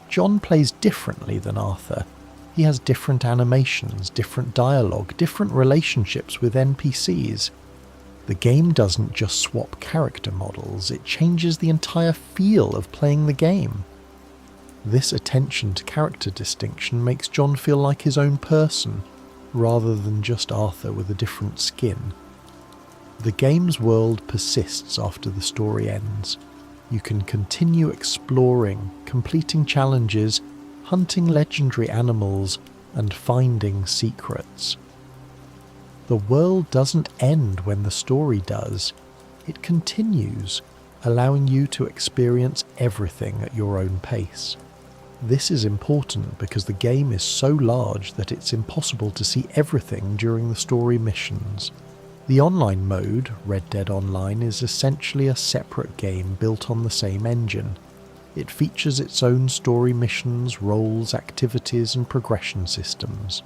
John plays differently than Arthur. He has different animations, different dialogue, different relationships with NPCs. The game doesn't just swap character models, it changes the entire feel of playing the game. This attention to character distinction makes John feel like his own person, rather than just Arthur with a different skin. The game's world persists after the story ends. You can continue exploring, completing challenges, hunting legendary animals, and finding secrets. The world doesn't end when the story does. It continues, allowing you to experience everything at your own pace. This is important because the game is so large that it's impossible to see everything during the story missions. The online mode, Red Dead Online, is essentially a separate game built on the same engine. It features its own story missions, roles, activities, and progression systems.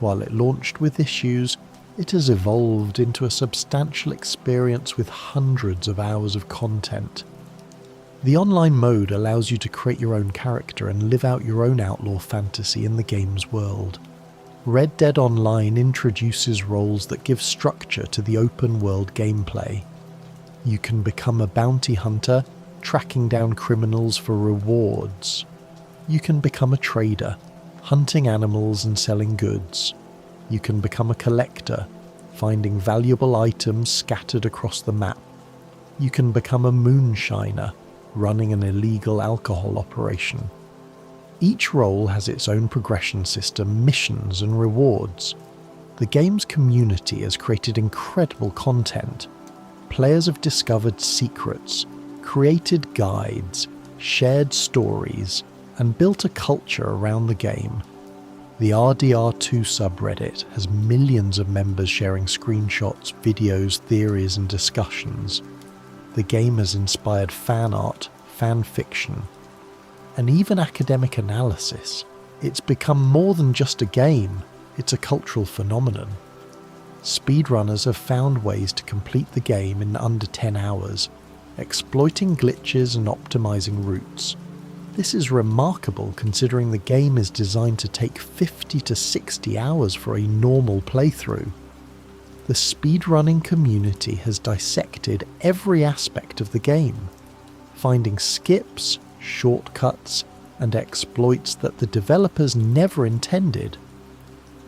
While it launched with issues, it has evolved into a substantial experience with hundreds of hours of content. The online mode allows you to create your own character and live out your own outlaw fantasy in the game's world. Red Dead Online introduces roles that give structure to the open-world gameplay. You can become a bounty hunter, tracking down criminals for rewards. You can become a trader, hunting animals and selling goods. You can become a collector, finding valuable items scattered across the map. You can become a moonshiner, running an illegal alcohol operation. Each role has its own progression system, missions, and rewards. The game's community has created incredible content. Players have discovered secrets, created guides, shared stories, and built a culture around the game. The RDR2 subreddit has millions of members sharing screenshots, videos, theories and discussions. The game has inspired fan art, fan fiction, and even academic analysis. It's become more than just a game, it's a cultural phenomenon. Speedrunners have found ways to complete the game in under 10 hours, exploiting glitches and optimizing routes. This is remarkable considering the game is designed to take 50 to 60 hours for a normal playthrough. The speedrunning community has dissected every aspect of the game, finding skips, shortcuts, and exploits that the developers never intended.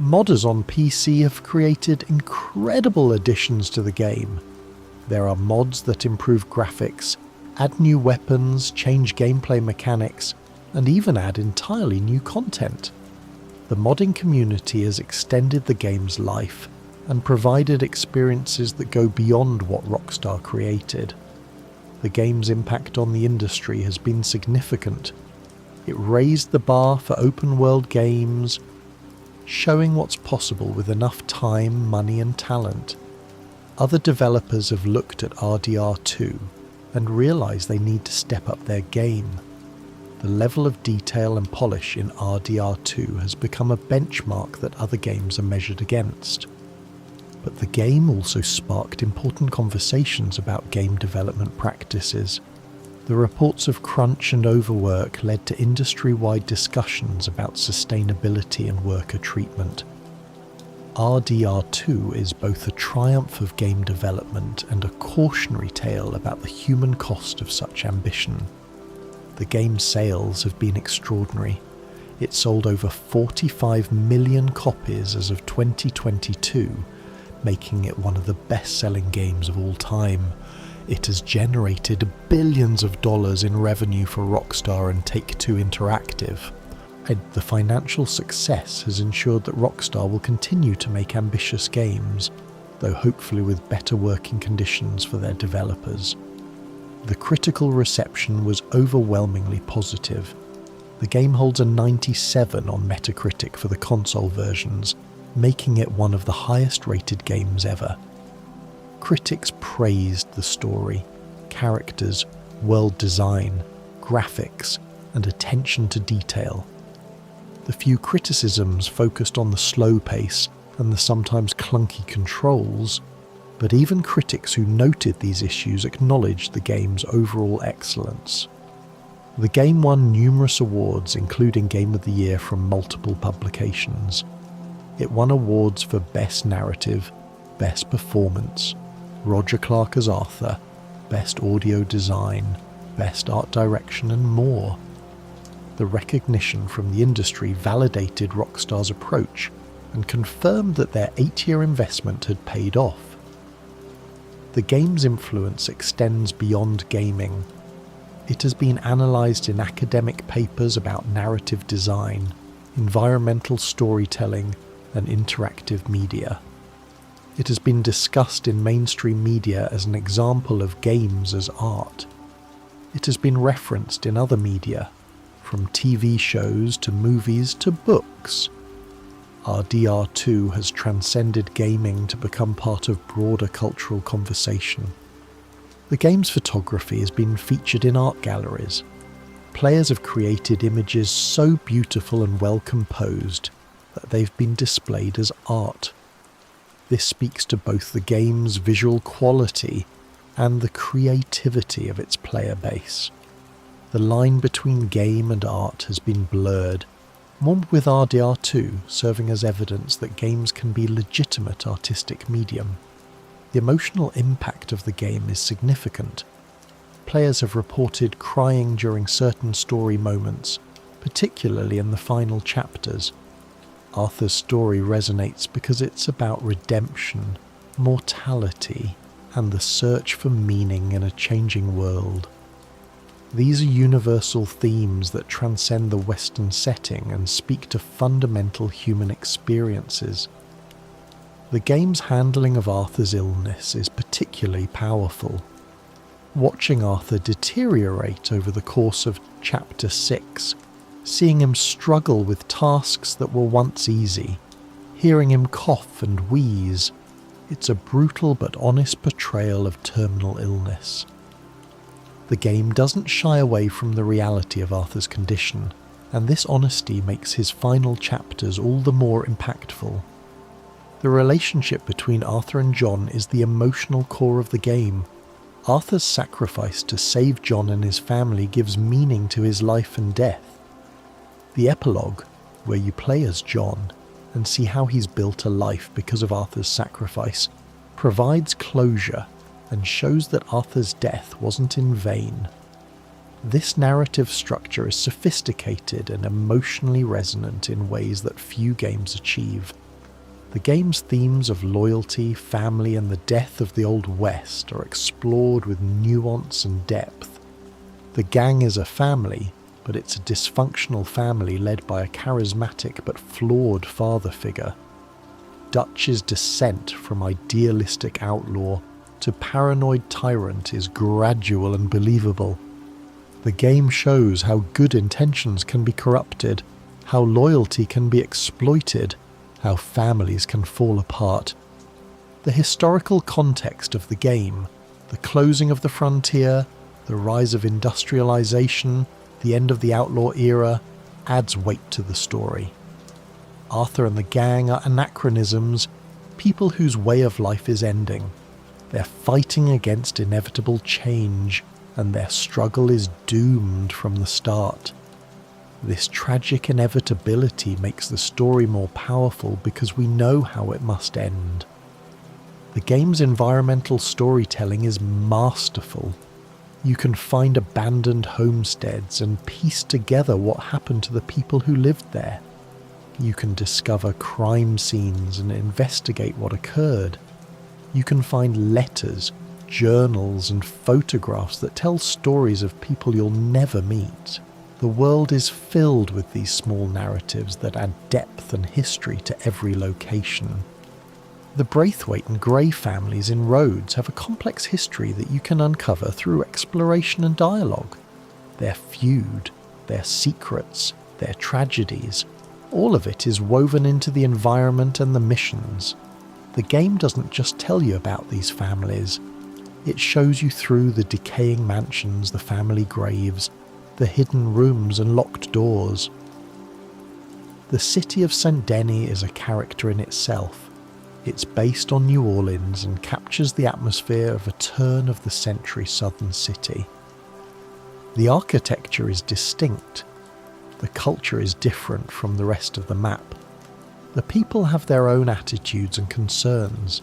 Modders on PC have created incredible additions to the game. There are mods that improve graphics, add new weapons, change gameplay mechanics, and even add entirely new content. The modding community has extended the game's life and provided experiences that go beyond what Rockstar created. The game's impact on the industry has been significant. It raised the bar for open-world games, showing what's possible with enough time, money and talent. Other developers have looked at RDR2 and realised they need to step up their game. The level of detail and polish in RDR2 has become a benchmark that other games are measured against. But the game also sparked important conversations about game development practices. The reports of crunch and overwork led to industry-wide discussions about sustainability and worker treatment. RDR2 is both a triumph of game development and a cautionary tale about the human cost of such ambition. The game's sales have been extraordinary. It sold over 45 million copies as of 2022, making it one of the best-selling games of all time. It has generated billions of dollars in revenue for Rockstar and Take-Two Interactive. And the financial success has ensured that Rockstar will continue to make ambitious games, though hopefully with better working conditions for their developers. The critical reception was overwhelmingly positive. The game holds a 97 on Metacritic for the console versions, making it one of the highest rated games ever. Critics praised the story, characters, world design, graphics, and attention to detail. The few criticisms focused on the slow pace and the sometimes clunky controls, but even critics who noted these issues acknowledged the game's overall excellence. The game won numerous awards, including Game of the Year from multiple publications. It won awards for Best Narrative, Best Performance, Roger Clark as Arthur, Best Audio Design, Best Art Direction, and more. The recognition from the industry validated Rockstar's approach and confirmed that their 8-year investment had paid off. The game's influence extends beyond gaming. It has been analysed in academic papers about narrative design, environmental storytelling, and interactive media. It has been discussed in mainstream media as an example of games as art. It has been referenced in other media, from TV shows to movies to books. RDR2 has transcended gaming to become part of broader cultural conversation. The game's photography has been featured in art galleries. Players have created images so beautiful and well composed that they've been displayed as art. This speaks to both the game's visual quality and the creativity of its player base. The line between game and art has been blurred, one with RDR2 serving as evidence that games can be legitimate artistic medium. The emotional impact of the game is significant. Players have reported crying during certain story moments, particularly in the final chapters. Arthur's story resonates because it's about redemption, mortality, and the search for meaning in a changing world. These are universal themes that transcend the Western setting and speak to fundamental human experiences. The game's handling of Arthur's illness is particularly powerful. Watching Arthur deteriorate over the course of Chapter 6 seeing him struggle with tasks that were once easy, hearing him cough and wheeze. It's a brutal but honest portrayal of terminal illness. The game doesn't shy away from the reality of Arthur's condition, and this honesty makes his final chapters all the more impactful. The relationship between Arthur and John is the emotional core of the game. Arthur's sacrifice to save John and his family gives meaning to his life and death. The epilogue, where you play as John and see how he's built a life because of Arthur's sacrifice, provides closure and shows that Arthur's death wasn't in vain. This narrative structure is sophisticated and emotionally resonant in ways that few games achieve. The game's themes of loyalty, family, and the death of the Old West are explored with nuance and depth. The gang is a family, but it's a dysfunctional family led by a charismatic but flawed father figure. Dutch's descent from idealistic outlaw to paranoid tyrant is gradual and believable. The game shows how good intentions can be corrupted, how loyalty can be exploited, how families can fall apart. The historical context of the game, the closing of the frontier, the rise of industrialization, the end of the outlaw era, adds weight to the story. Arthur and the gang are anachronisms, people whose way of life is ending. They're fighting against inevitable change, and their struggle is doomed from the start. This tragic inevitability makes the story more powerful because we know how it must end. The game's environmental storytelling is masterful. You can find abandoned homesteads and piece together what happened to the people who lived there. You can discover crime scenes and investigate what occurred. You can find letters, journals, and photographs that tell stories of people you'll never meet. The world is filled with these small narratives that add depth and history to every location. The Braithwaite and Gray families in Rhodes have a complex history that you can uncover through exploration and dialogue. Their feud, their secrets, their tragedies, all of it is woven into the environment and the missions. The game doesn't just tell you about these families. It shows you through the decaying mansions, the family graves, the hidden rooms and locked doors. The city of St. Denis is a character in itself. It's based on New Orleans and captures the atmosphere of a turn-of-the-century southern city. The architecture is distinct. The culture is different from the rest of the map. The people have their own attitudes and concerns.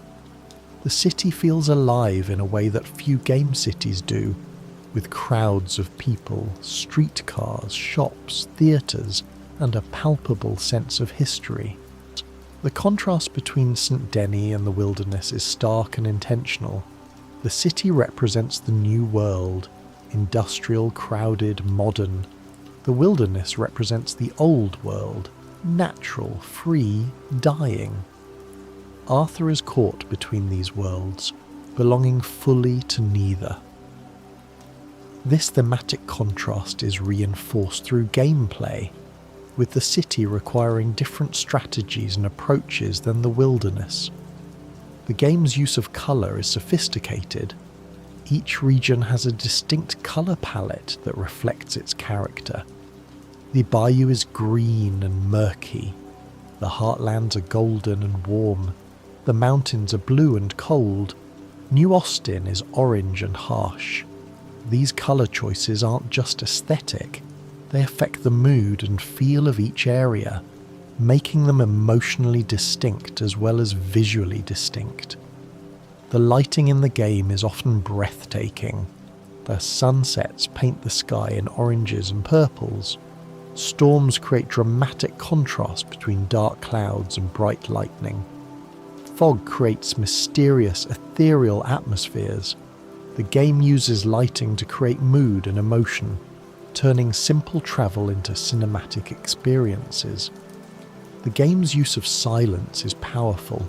The city feels alive in a way that few game cities do, with crowds of people, streetcars, shops, theatres, and a palpable sense of history. The contrast between St. Denis and the wilderness is stark and intentional. The city represents the new world, industrial, crowded, modern. The wilderness represents the old world, natural, free, dying. Arthur is caught between these worlds, belonging fully to neither. This thematic contrast is reinforced through gameplay, with the city requiring different strategies and approaches than the wilderness. The game's use of colour is sophisticated. Each region has a distinct colour palette that reflects its character. The bayou is green and murky. The heartlands are golden and warm. The mountains are blue and cold. New Austin is orange and harsh. These colour choices aren't just aesthetic, they affect the mood and feel of each area, making them emotionally distinct as well as visually distinct. The lighting in the game is often breathtaking. The sunsets paint the sky in oranges and purples. Storms create dramatic contrast between dark clouds and bright lightning. Fog creates mysterious, ethereal atmospheres. The game uses lighting to create mood and emotion, turning simple travel into cinematic experiences. The game's use of silence is powerful.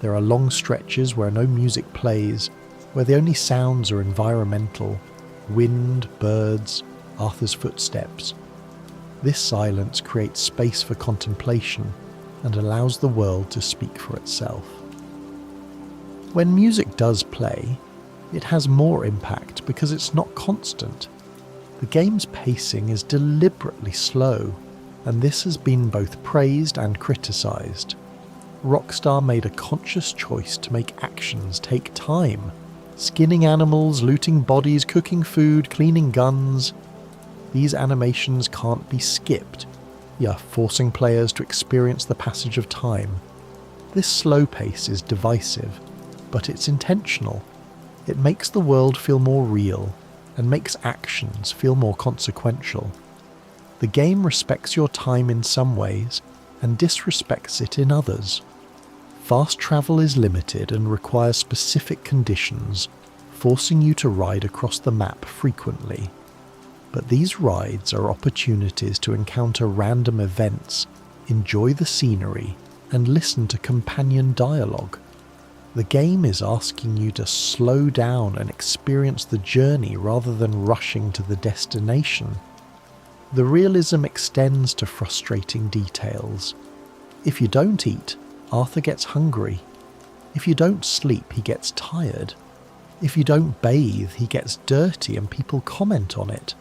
There are long stretches where no music plays, where the only sounds are environmental, wind, birds, Arthur's footsteps. This silence creates space for contemplation and allows the world to speak for itself. When music does play, it has more impact because it's not constant. The game's pacing is deliberately slow, and this has been both praised and criticised. Rockstar made a conscious choice to make actions take time. Skinning animals, looting bodies, cooking food, cleaning guns. These animations can't be skipped, forcing players to experience the passage of time. This slow pace is divisive, but it's intentional. It makes the world feel more real and makes actions feel more consequential. The game respects your time in some ways and disrespects it in others. Fast travel is limited and requires specific conditions, forcing you to ride across the map frequently. But these rides are opportunities to encounter random events, enjoy the scenery, and listen to companion dialogue. The game is asking you to slow down and experience the journey rather than rushing to the destination. The realism extends to frustrating details. If you don't eat, Arthur gets hungry. If you don't sleep, he gets tired. If you don't bathe, he gets dirty and people comment on it.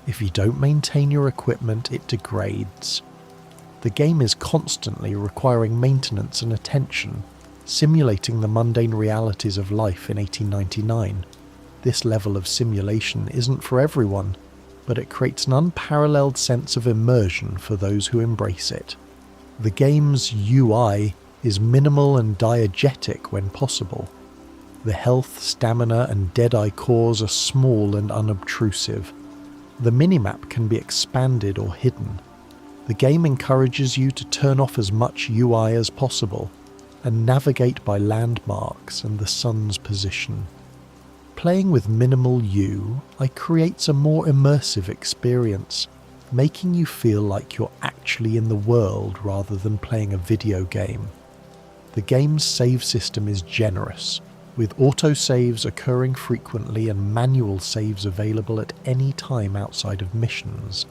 If you don't maintain your equipment, it degrades. The game is constantly requiring maintenance and attention, simulating the mundane realities of life in 1899. This level of simulation isn't for everyone, but it creates an unparalleled sense of immersion for those who embrace it. The game's UI is minimal and diegetic when possible. The health, stamina, and Deadeye cores are small and unobtrusive. The minimap can be expanded or hidden. The game encourages you to turn off as much UI as possible and navigate by landmarks and the sun's position. Playing with minimal UI creates a more immersive experience, making you feel like you're actually in the world rather than playing a video game. The game's save system is generous, with autosaves occurring frequently and manual saves available at any time outside of missions.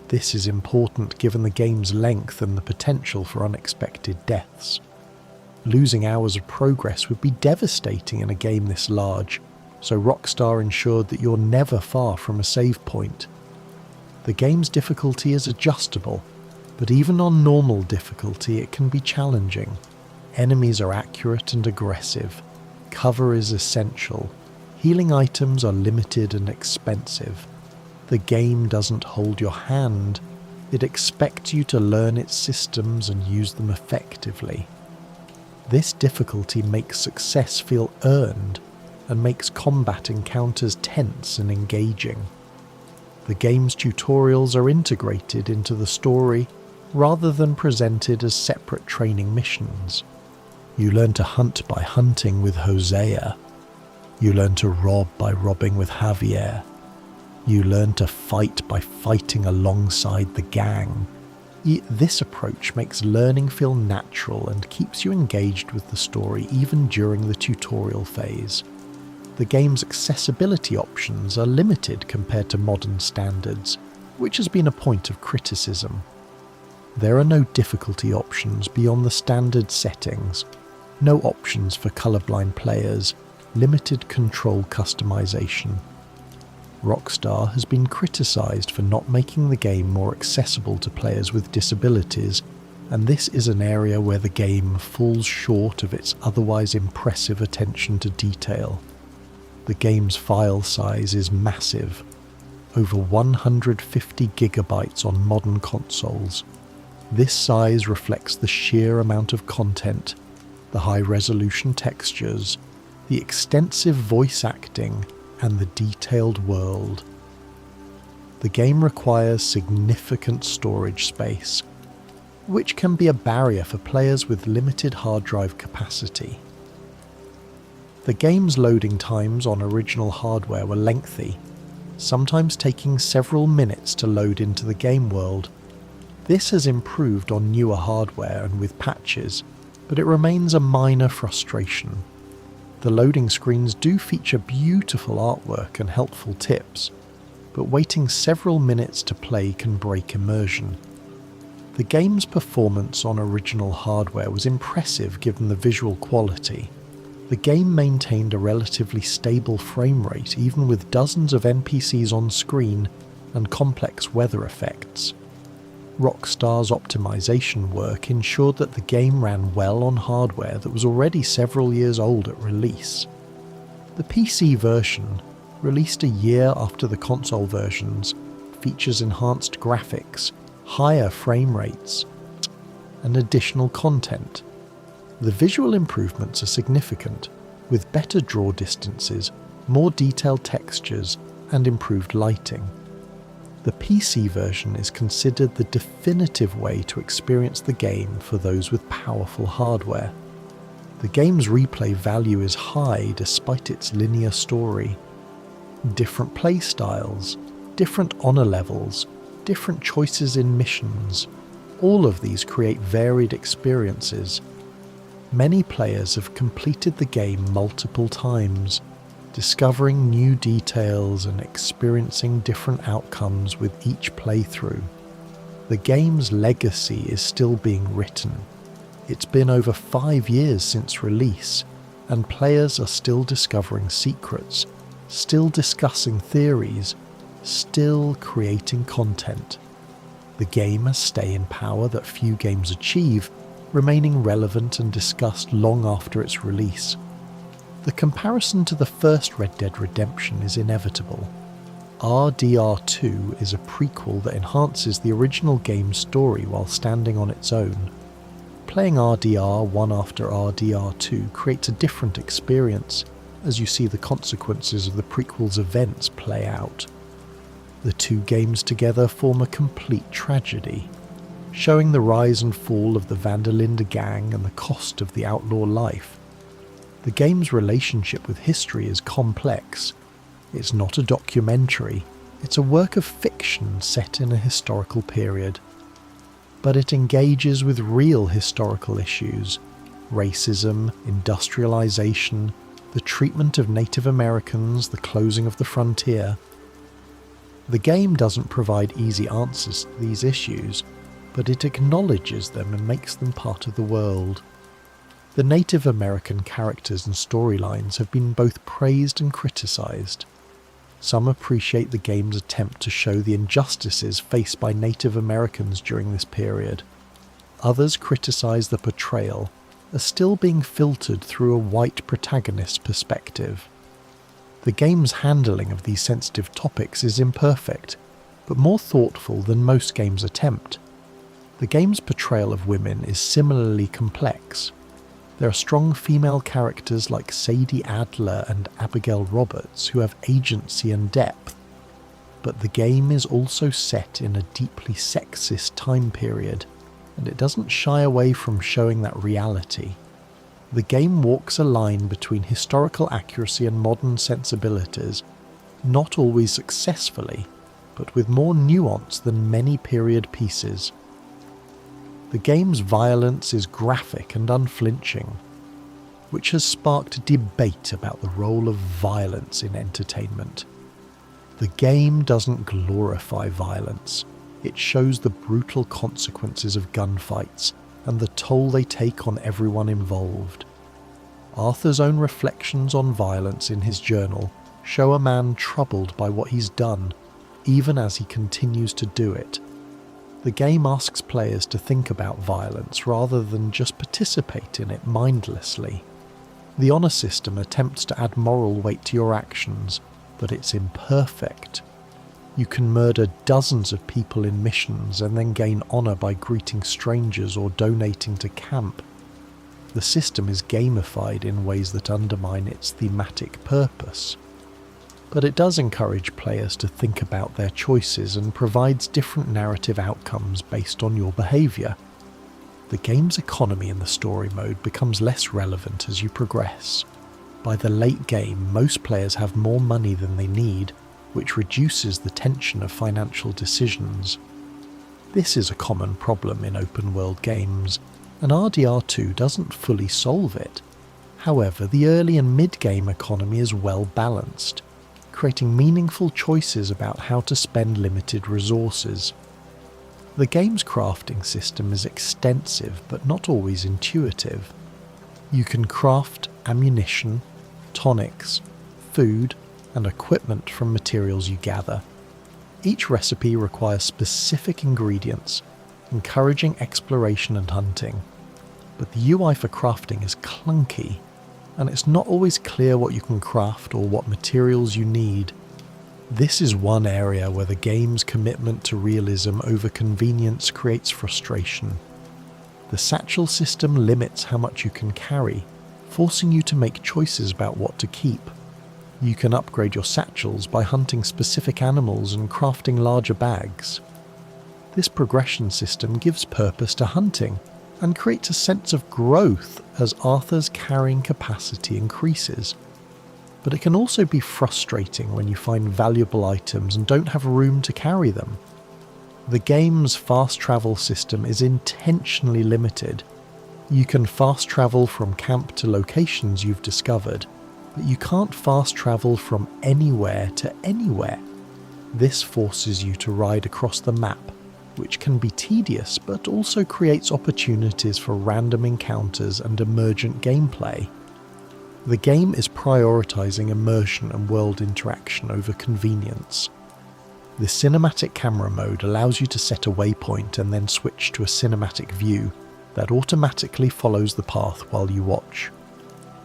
This is important given the game's length and the potential for unexpected deaths. Losing hours of progress would be devastating in a game this large, so Rockstar ensured that you're never far from a save point. The game's difficulty is adjustable, but even on normal difficulty it can be challenging. Enemies are accurate and aggressive. Cover is essential. Healing items are limited and expensive. The game doesn't hold your hand. It expects you to learn its systems and use them effectively. This difficulty makes success feel earned and makes combat encounters tense and engaging. The game's tutorials are integrated into the story rather than presented as separate training missions. You learn to hunt by hunting with Hosea. You learn to rob by robbing with Javier. You learn to fight by fighting alongside the gang. This approach makes learning feel natural and keeps you engaged with the story even during the tutorial phase. The game's accessibility options are limited compared to modern standards, which has been a point of criticism. There are no difficulty options beyond the standard settings, no options for colorblind players, limited control customization. Rockstar has been criticised for not making the game more accessible to players with disabilities, and this is an area where the game falls short of its otherwise impressive attention to detail. The game's file size is massive, over 150 gigabytes on modern consoles. This size reflects the sheer amount of content, the high-resolution textures, the extensive voice acting, and the detailed world. The game requires significant storage space, which can be a barrier for players with limited hard drive capacity. The game's loading times on original hardware were lengthy, sometimes taking several minutes to load into the game world. This has improved on newer hardware and with patches, but it remains a minor frustration. The loading screens do feature beautiful artwork and helpful tips, but waiting several minutes to play can break immersion. The game's performance on original hardware was impressive given the visual quality. The game maintained a relatively stable frame rate even with dozens of NPCs on screen and complex weather effects. Rockstar's optimization work ensured that the game ran well on hardware that was already several years old at release. The PC version, released a year after the console versions, features enhanced graphics, higher frame rates, and additional content. The visual improvements are significant, with better draw distances, more detailed textures, and improved lighting. The PC version is considered the definitive way to experience the game for those with powerful hardware. The game's replay value is high despite its linear story. Different play styles, different honor levels, different choices in missions, all of these create varied experiences. Many players have completed the game multiple times, discovering new details and experiencing different outcomes with each playthrough. The game's legacy is still being written. It's been over 5 years since release, and players are still discovering secrets, still discussing theories, still creating content. The game has staying power that few games achieve, remaining relevant and discussed long after its release. The comparison to the first Red Dead Redemption is inevitable. RDR2 is a prequel that enhances the original game's story while standing on its own. Playing RDR one after RDR2 creates a different experience, as you see the consequences of the prequel's events play out. The two games together form a complete tragedy, showing the rise and fall of the Linde gang and the cost of the outlaw life. The game's relationship with history is complex. It's not a documentary, it's a work of fiction set in a historical period. But it engages with real historical issues: racism, industrialization, the treatment of Native Americans, the closing of the frontier. The game doesn't provide easy answers to these issues, but it acknowledges them and makes them part of the world. The Native American characters and storylines have been both praised and criticized. Some appreciate the game's attempt to show the injustices faced by Native Americans during this period. Others criticize the portrayal as still being filtered through a white protagonist's perspective. The game's handling of these sensitive topics is imperfect, but more thoughtful than most games attempt. The game's portrayal of women is similarly complex. There are strong female characters like Sadie Adler and Abigail Roberts who have agency and depth, but the game is also set in a deeply sexist time period, and it doesn't shy away from showing that reality. The game walks a line between historical accuracy and modern sensibilities, not always successfully, but with more nuance than many period pieces. The game's violence is graphic and unflinching, which has sparked debate about the role of violence in entertainment. The game doesn't glorify violence. It shows the brutal consequences of gunfights and the toll they take on everyone involved. Arthur's own reflections on violence in his journal show a man troubled by what he's done, even as he continues to do it. The game asks players to think about violence rather than just participate in it mindlessly. The honor system attempts to add moral weight to your actions, but it's imperfect. You can murder dozens of people in missions and then gain honor by greeting strangers or donating to camp. The system is gamified in ways that undermine its thematic purpose. But it does encourage players to think about their choices and provides different narrative outcomes based on your behaviour. The game's economy in the story mode becomes less relevant as you progress. By the late game, most players have more money than they need, which reduces the tension of financial decisions. This is a common problem in open-world games, and RDR2 doesn't fully solve it. However, the early and mid-game economy is well balanced. creating meaningful choices about how to spend limited resources. The game's crafting system is extensive but not always intuitive. You can craft ammunition, tonics, food, and equipment from materials you gather. Each recipe requires specific ingredients, encouraging exploration and hunting. But the UI for crafting is clunky, and it's not always clear what you can craft or what materials you need. This is one area where the game's commitment to realism over convenience creates frustration. The satchel system limits how much you can carry, forcing you to make choices about what to keep. You can upgrade your satchels by hunting specific animals and crafting larger bags. This progression system gives purpose to hunting and creates a sense of growth as Arthur's carrying capacity increases. But it can also be frustrating when you find valuable items and don't have room to carry them. The game's fast travel system is intentionally limited. You can fast travel from camp to locations you've discovered, but you can't fast travel from anywhere to anywhere. This forces you to ride across the map, which can be tedious but also creates opportunities for random encounters and emergent gameplay. The game is prioritizing immersion and world interaction over convenience. The cinematic camera mode allows you to set a waypoint and then switch to a cinematic view that automatically follows the path while you watch.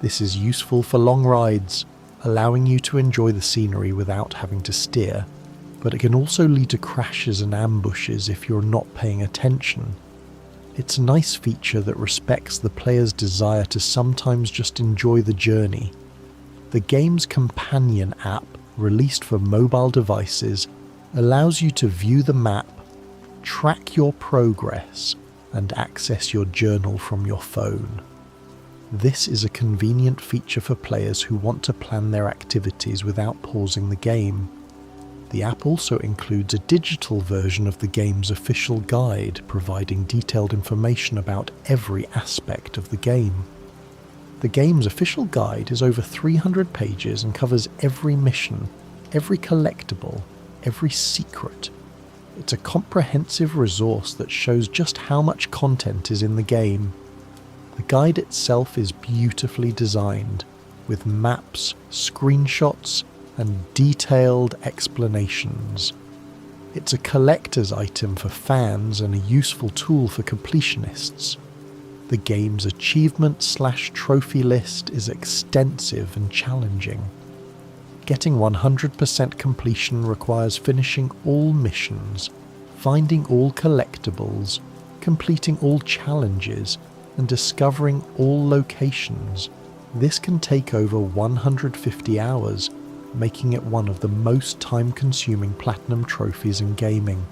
This is useful for long rides, allowing you to enjoy the scenery without having to steer, but it can also lead to crashes and ambushes if you're not paying attention. It's a nice feature that respects the player's desire to sometimes just enjoy the journey. The game's companion app, released for mobile devices, allows you to view the map, track your progress, and access your journal from your phone. This is a convenient feature for players who want to plan their activities without pausing the game. The app also includes a digital version of the game's official guide, providing detailed information about every aspect of the game. The game's official guide is over 300 pages and covers every mission, every collectible, every secret. It's a comprehensive resource that shows just how much content is in the game. The guide itself is beautifully designed, with maps, screenshots, and detailed explanations. It's a collector's item for fans and a useful tool for completionists. The game's achievement/trophy list is extensive and challenging. Getting 100% completion requires finishing all missions, finding all collectibles, completing all challenges, and discovering all locations. This can take over 150 hours, making it one of the most time-consuming platinum trophies in gaming.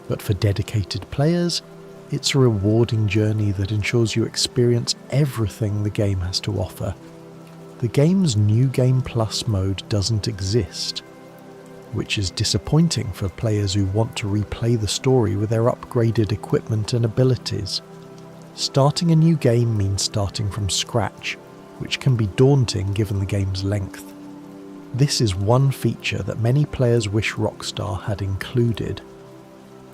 But for dedicated players, it's a rewarding journey that ensures you experience everything the game has to offer. The game's New Game Plus mode doesn't exist, which is disappointing for players who want to replay the story with their upgraded equipment and abilities. Starting a new game means starting from scratch, which can be daunting given the game's length. This is one feature that many players wish Rockstar had included.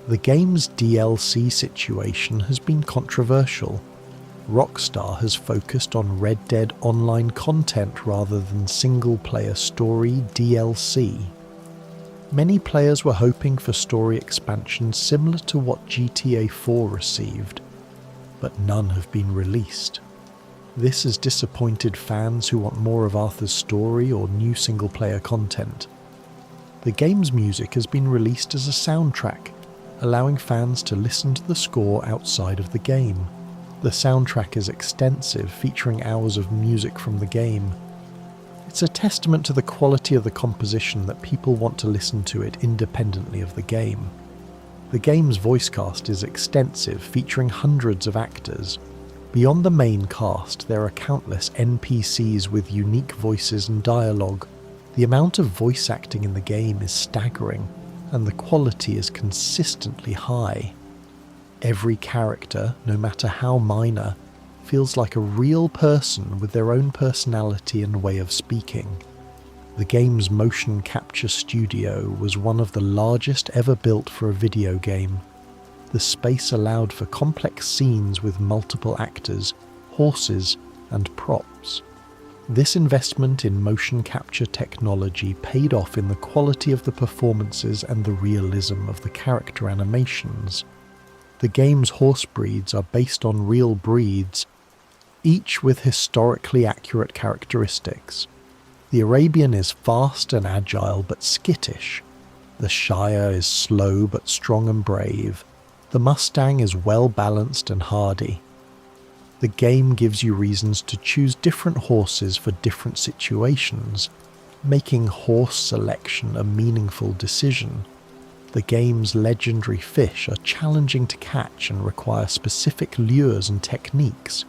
The game's DLC situation has been controversial. Rockstar has focused on Red Dead Online content rather than single-player story DLC. Many players were hoping for story expansions similar to what GTA 4 received, but none have been released. This has disappointed fans who want more of Arthur's story or new single-player content. The game's music has been released as a soundtrack, allowing fans to listen to the score outside of the game. The soundtrack is extensive, featuring hours of music from the game. It's a testament to the quality of the composition that people want to listen to it independently of the game. The game's voice cast is extensive, featuring hundreds of actors. Beyond the main cast, there are countless NPCs with unique voices and dialogue. The amount of voice acting in the game is staggering, and the quality is consistently high. Every character, no matter how minor, feels like a real person with their own personality and way of speaking. The game's motion capture studio was one of the largest ever built for a video game. The space allowed for complex scenes with multiple actors, horses, and props. This investment in motion capture technology paid off in the quality of the performances and the realism of the character animations. The game's horse breeds are based on real breeds, each with historically accurate characteristics. The Arabian is fast and agile but skittish. The Shire is slow but strong and brave. The Mustang is well balanced and hardy. The game gives you reasons to choose different horses for different situations, making horse selection a meaningful decision. The game's legendary fish are challenging to catch and require specific lures and techniques.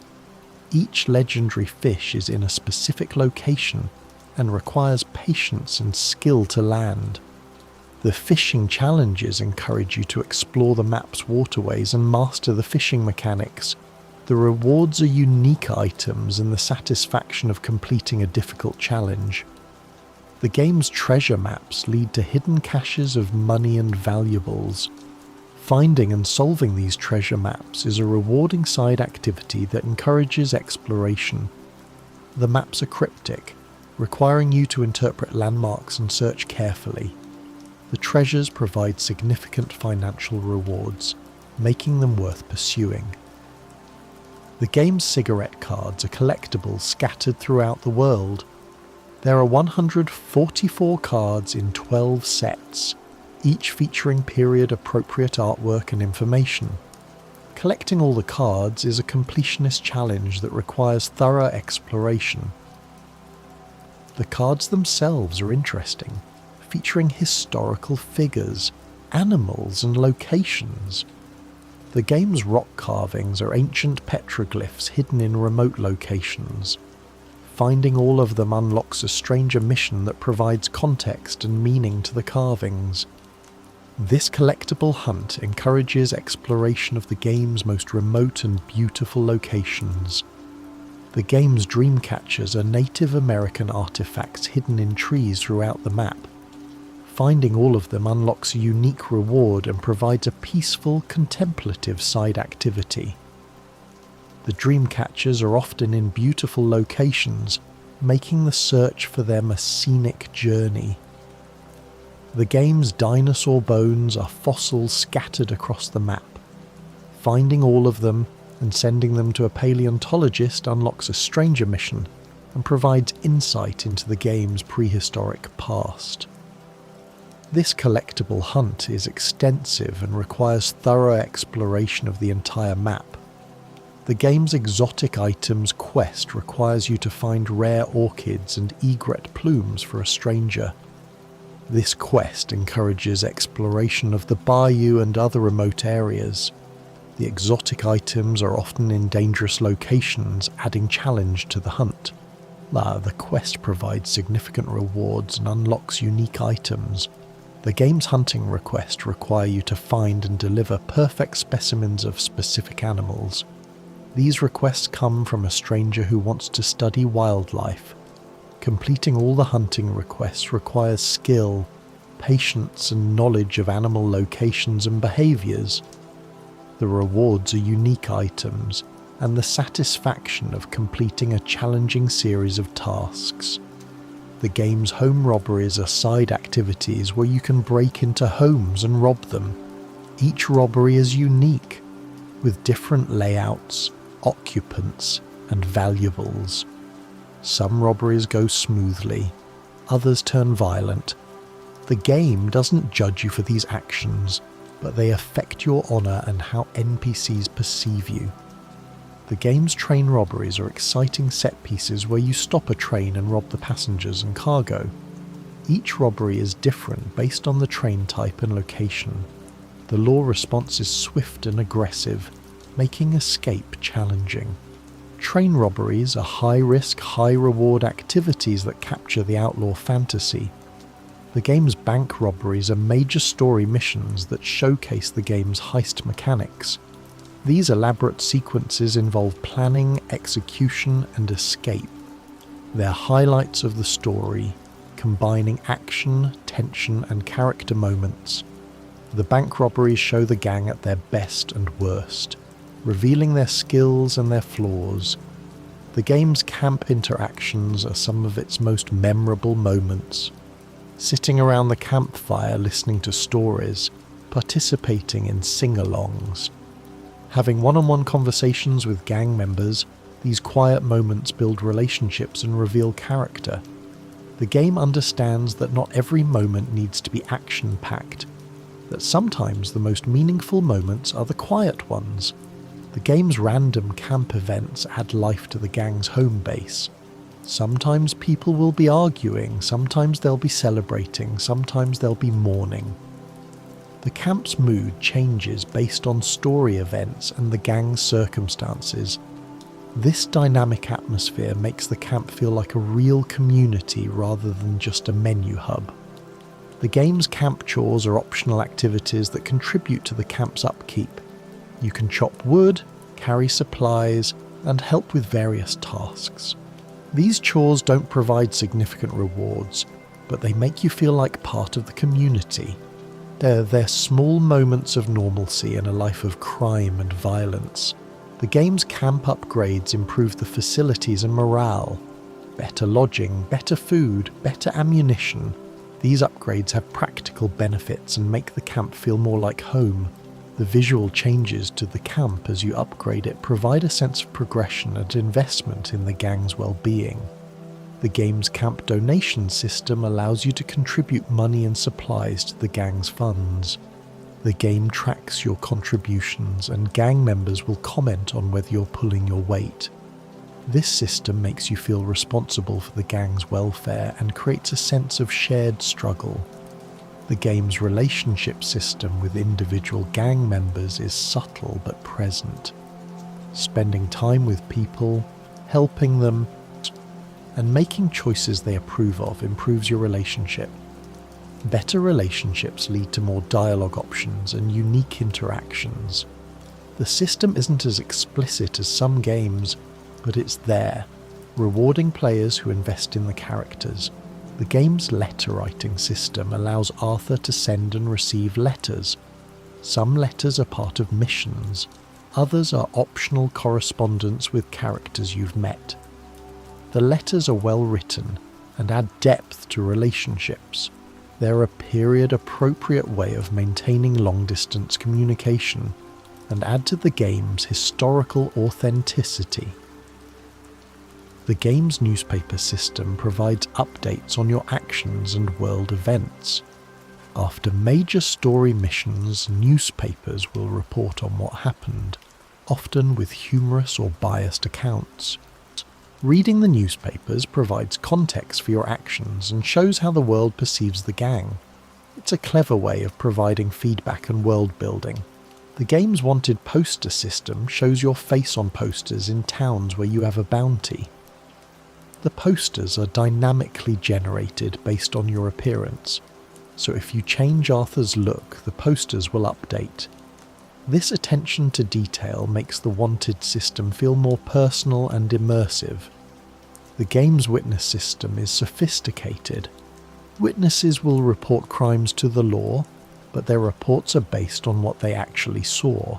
Each legendary fish is in a specific location and requires patience and skill to land. The fishing challenges encourage you to explore the map's waterways and master the fishing mechanics. The rewards are unique items and the satisfaction of completing a difficult challenge. The game's treasure maps lead to hidden caches of money and valuables. Finding and solving these treasure maps is a rewarding side activity that encourages exploration. The maps are cryptic, requiring you to interpret landmarks and search carefully. The treasures provide significant financial rewards, making them worth pursuing. The game's cigarette cards are collectibles scattered throughout the world. There are 144 cards in 12 sets, each featuring period-appropriate artwork and information. Collecting all the cards is a completionist challenge that requires thorough exploration. The cards themselves are interesting, featuring historical figures, animals, and locations. The game's rock carvings are ancient petroglyphs hidden in remote locations. Finding all of them unlocks a stranger mission that provides context and meaning to the carvings. This collectible hunt encourages exploration of the game's most remote and beautiful locations. The game's dream catchers are Native American artifacts hidden in trees throughout the map. Finding all of them unlocks a unique reward and provides a peaceful, contemplative side activity. The dream catchers are often in beautiful locations, making the search for them a scenic journey. The game's dinosaur bones are fossils scattered across the map. Finding all of them and sending them to a paleontologist unlocks a stranger mission and provides insight into the game's prehistoric past. This collectible hunt is extensive and requires thorough exploration of the entire map. The game's exotic items quest requires you to find rare orchids and egret plumes for a stranger. This quest encourages exploration of the bayou and other remote areas. The exotic items are often in dangerous locations, adding challenge to the hunt. The quest provides significant rewards and unlocks unique items. The game's hunting requests require you to find and deliver perfect specimens of specific animals. These requests come from a stranger who wants to study wildlife. Completing all the hunting requests requires skill, patience, and knowledge of animal locations and behaviors. The rewards are unique items, and the satisfaction of completing a challenging series of tasks. The game's home robberies are side activities where you can break into homes and rob them. Each robbery is unique, with different layouts, occupants, and valuables. Some robberies go smoothly, others turn violent. The game doesn't judge you for these actions, but they affect your honor and how NPCs perceive you. The game's train robberies are exciting set pieces where you stop a train and rob the passengers and cargo. Each robbery is different based on the train type and location. The law response is swift and aggressive, making escape challenging. Train robberies are high-risk, high-reward activities that capture the outlaw fantasy. The game's bank robberies are major story missions that showcase the game's heist mechanics. These elaborate sequences involve planning, execution, and escape. They're highlights of the story, combining action, tension, and character moments. The bank robberies show the gang at their best and worst, revealing their skills and their flaws. The game's camp interactions are some of its most memorable moments. Sitting around the campfire listening to stories, participating in sing-alongs. Having one-on-one conversations with gang members, these quiet moments build relationships and reveal character. The game understands that not every moment needs to be action-packed, that sometimes the most meaningful moments are the quiet ones. The game's random camp events add life to the gang's home base. Sometimes people will be arguing, sometimes they'll be celebrating, sometimes they'll be mourning. The camp's mood changes based on story events and the gang's circumstances. This dynamic atmosphere makes the camp feel like a real community rather than just a menu hub. The game's camp chores are optional activities that contribute to the camp's upkeep. You can chop wood, carry supplies, and help with various tasks. These chores don't provide significant rewards, but they make you feel like part of the community. They're small moments of normalcy in a life of crime and violence. The game's camp upgrades improve the facilities and morale. Better lodging, better food, better ammunition. These upgrades have practical benefits and make the camp feel more like home. The visual changes to the camp as you upgrade it provide a sense of progression and investment in the gang's well-being. The game's camp donation system allows you to contribute money and supplies to the gang's funds. The game tracks your contributions and gang members will comment on whether you're pulling your weight. This system makes you feel responsible for the gang's welfare and creates a sense of shared struggle. The game's relationship system with individual gang members is subtle but present. Spending time with people, helping them, and making choices they approve of improves your relationship. Better relationships lead to more dialogue options and unique interactions. The system isn't as explicit as some games, but it's there, rewarding players who invest in the characters. The game's letter writing system allows Arthur to send and receive letters. Some letters are part of missions, others are optional correspondence with characters you've met. The letters are well written and add depth to relationships. They're a period-appropriate way of maintaining long-distance communication and add to the game's historical authenticity. The game's newspaper system provides updates on your actions and world events. After major story missions, newspapers will report on what happened, often with humorous or biased accounts. Reading the newspapers provides context for your actions and shows how the world perceives the gang. It's a clever way of providing feedback and world building. The game's wanted poster system shows your face on posters in towns where you have a bounty. The posters are dynamically generated based on your appearance, so if you change Arthur's look, the posters will update. This attention to detail makes the wanted system feel more personal and immersive. The game's witness system is sophisticated. Witnesses will report crimes to the law, but their reports are based on what they actually saw.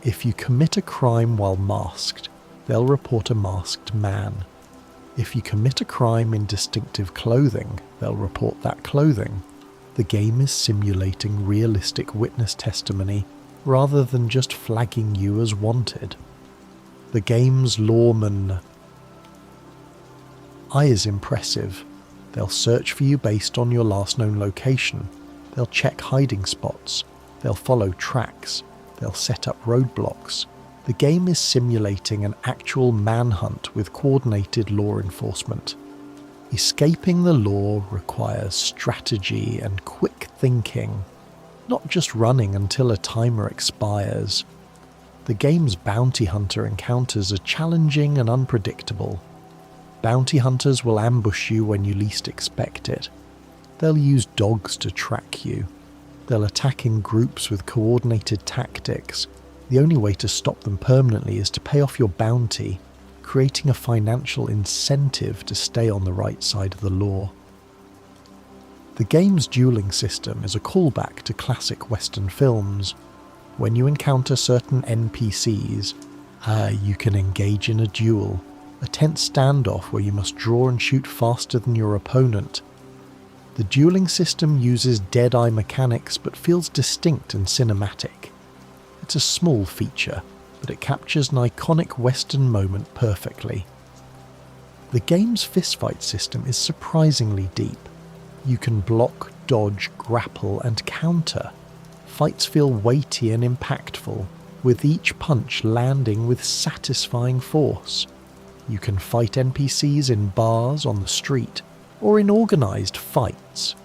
If you commit a crime while masked, they'll report a masked man. If you commit a crime in distinctive clothing, they'll report that clothing. The game is simulating realistic witness testimony rather than just flagging you as wanted. The game's lawman eye is impressive. They'll search for you based on your last known location. They'll check hiding spots. They'll follow tracks. They'll set up roadblocks. The game is simulating an actual manhunt with coordinated law enforcement. Escaping the law requires strategy and quick thinking, not just running until a timer expires. The game's bounty hunter encounters are challenging and unpredictable. Bounty hunters will ambush you when you least expect it. They'll use dogs to track you. They'll attack in groups with coordinated tactics. The only way to stop them permanently is to pay off your bounty, creating a financial incentive to stay on the right side of the law. The game's dueling system is a callback to classic Western films. When you encounter certain NPCs, you can engage in a duel, a tense standoff where you must draw and shoot faster than your opponent. The dueling system uses dead-eye mechanics but feels distinct and cinematic. It's a small feature, but it captures an iconic Western moment perfectly. The game's fistfight system is surprisingly deep. You can block, dodge, grapple, and counter. Fights feel weighty and impactful, with each punch landing with satisfying force. You can fight NPCs in bars on the street, or in organised fights.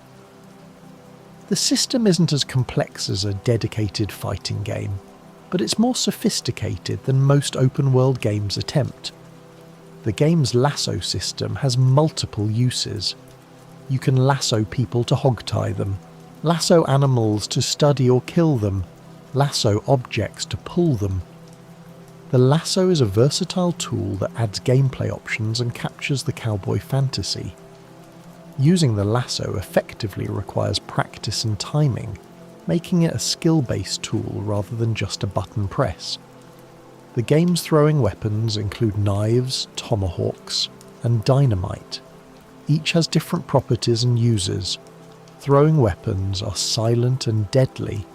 The system isn't as complex as a dedicated fighting game, but it's more sophisticated than most open-world games attempt. The game's lasso system has multiple uses. You can lasso people to hogtie them, lasso animals to study or kill them, lasso objects to pull them. The lasso is a versatile tool that adds gameplay options and captures the cowboy fantasy. Using the lasso effectively requires practice and timing, making it a skill-based tool rather than just a button press. The game's throwing weapons include knives, tomahawks, and dynamite. Each has different properties and uses. Throwing weapons are silent and deadly,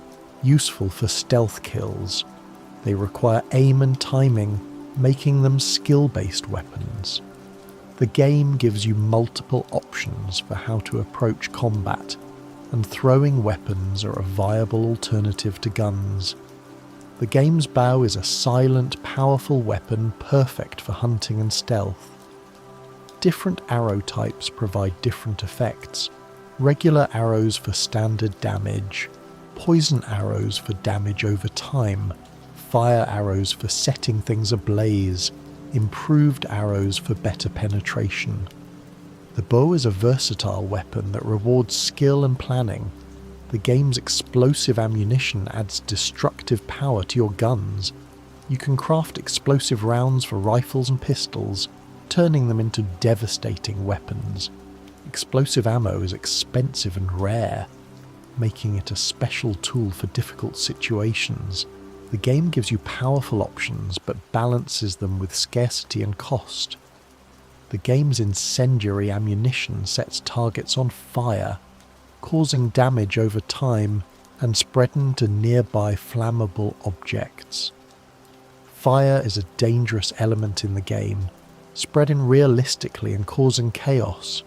useful for stealth kills. They require aim and timing, making them skill-based weapons. The game gives you multiple options for how to approach combat, and throwing weapons are a viable alternative to guns. The game's bow is a silent, powerful weapon perfect for hunting and stealth. Different arrow types provide different effects. Regular arrows for standard damage, poison arrows for damage over time, fire arrows for setting things ablaze, improved arrows for better penetration. The bow is a versatile weapon that rewards skill and planning. The game's explosive ammunition adds destructive power to your guns. You can craft explosive rounds for rifles and pistols, turning them into devastating weapons. Explosive ammo is expensive and rare, making it a special tool for difficult situations. The game gives you powerful options but balances them with scarcity and cost. The game's incendiary ammunition sets targets on fire, causing damage over time and spreading to nearby flammable objects. Fire is a dangerous element in the game, spreading realistically and causing chaos.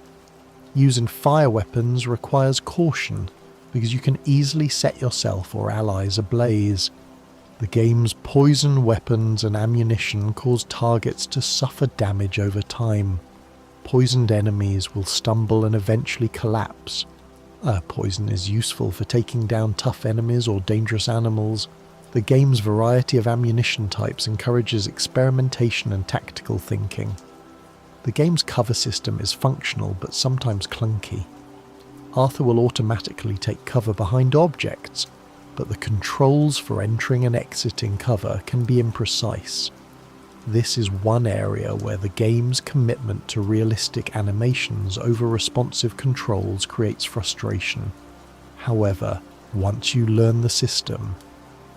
Using fire weapons requires caution because you can easily set yourself or allies ablaze. The game's poison weapons and ammunition cause targets to suffer damage over time. Poisoned enemies will stumble and eventually collapse. Poison is useful for taking down tough enemies or dangerous animals. The game's variety of ammunition types encourages experimentation and tactical thinking. The game's cover system is functional but sometimes clunky. Arthur will automatically take cover behind objects, but the controls for entering and exiting cover can be imprecise. This is one area where the game's commitment to realistic animations over responsive controls creates frustration. However, once you learn the system,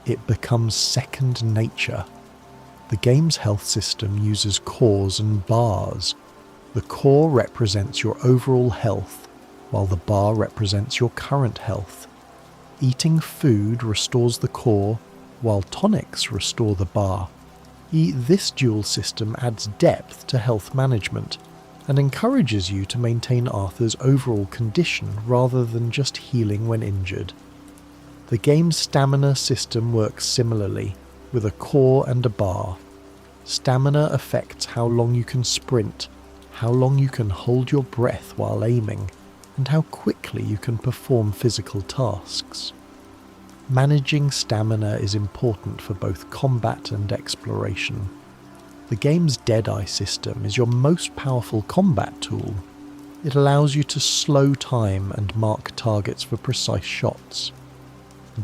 it becomes second nature. The game's health system uses cores and bars. The core represents your overall health, while the bar represents your current health. Eating food restores the core, while tonics restore the bar. This dual system adds depth to health management, and encourages you to maintain Arthur's overall condition rather than just healing when injured. The game's stamina system works similarly, with a core and a bar. Stamina affects how long you can sprint, how long you can hold your breath while aiming, and how quickly you can perform physical tasks. Managing stamina is important for both combat and exploration. The game's Deadeye system is your most powerful combat tool. It allows you to slow time and mark targets for precise shots.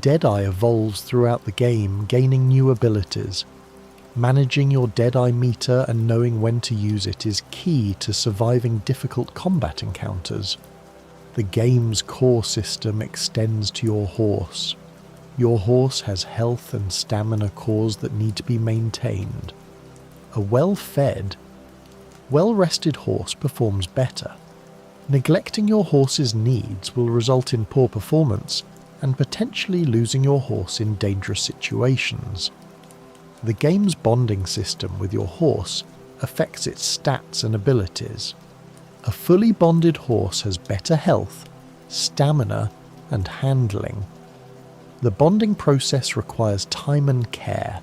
Deadeye evolves throughout the game, gaining new abilities. Managing your Deadeye meter and knowing when to use it is key to surviving difficult combat encounters. The game's core system extends to your horse. Your horse has health and stamina cores that need to be maintained. A well-fed, well-rested horse performs better. Neglecting your horse's needs will result in poor performance and potentially losing your horse in dangerous situations. The game's bonding system with your horse affects its stats and abilities. A fully bonded horse has better health, stamina, and handling. The bonding process requires time and care,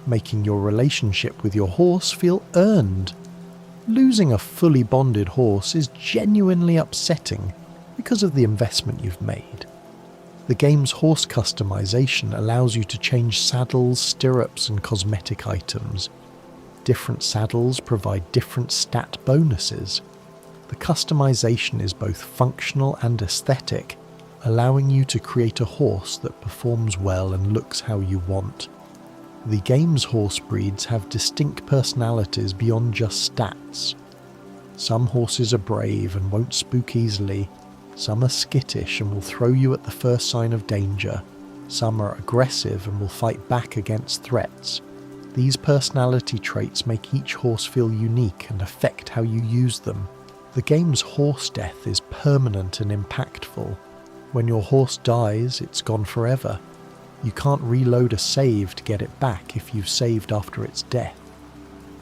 making your relationship with your horse feel earned. Losing a fully bonded horse is genuinely upsetting because of the investment you've made. The game's horse customization allows you to change saddles, stirrups, and cosmetic items. Different saddles provide different stat bonuses. The customization is both functional and aesthetic, allowing you to create a horse that performs well and looks how you want. The game's horse breeds have distinct personalities beyond just stats. Some horses are brave and won't spook easily. Some are skittish and will throw you at the first sign of danger. Some are aggressive and will fight back against threats. These personality traits make each horse feel unique and affect how you use them. The game's horse death is permanent and impactful. When your horse dies, it's gone forever. You can't reload a save to get it back if you've saved after its death.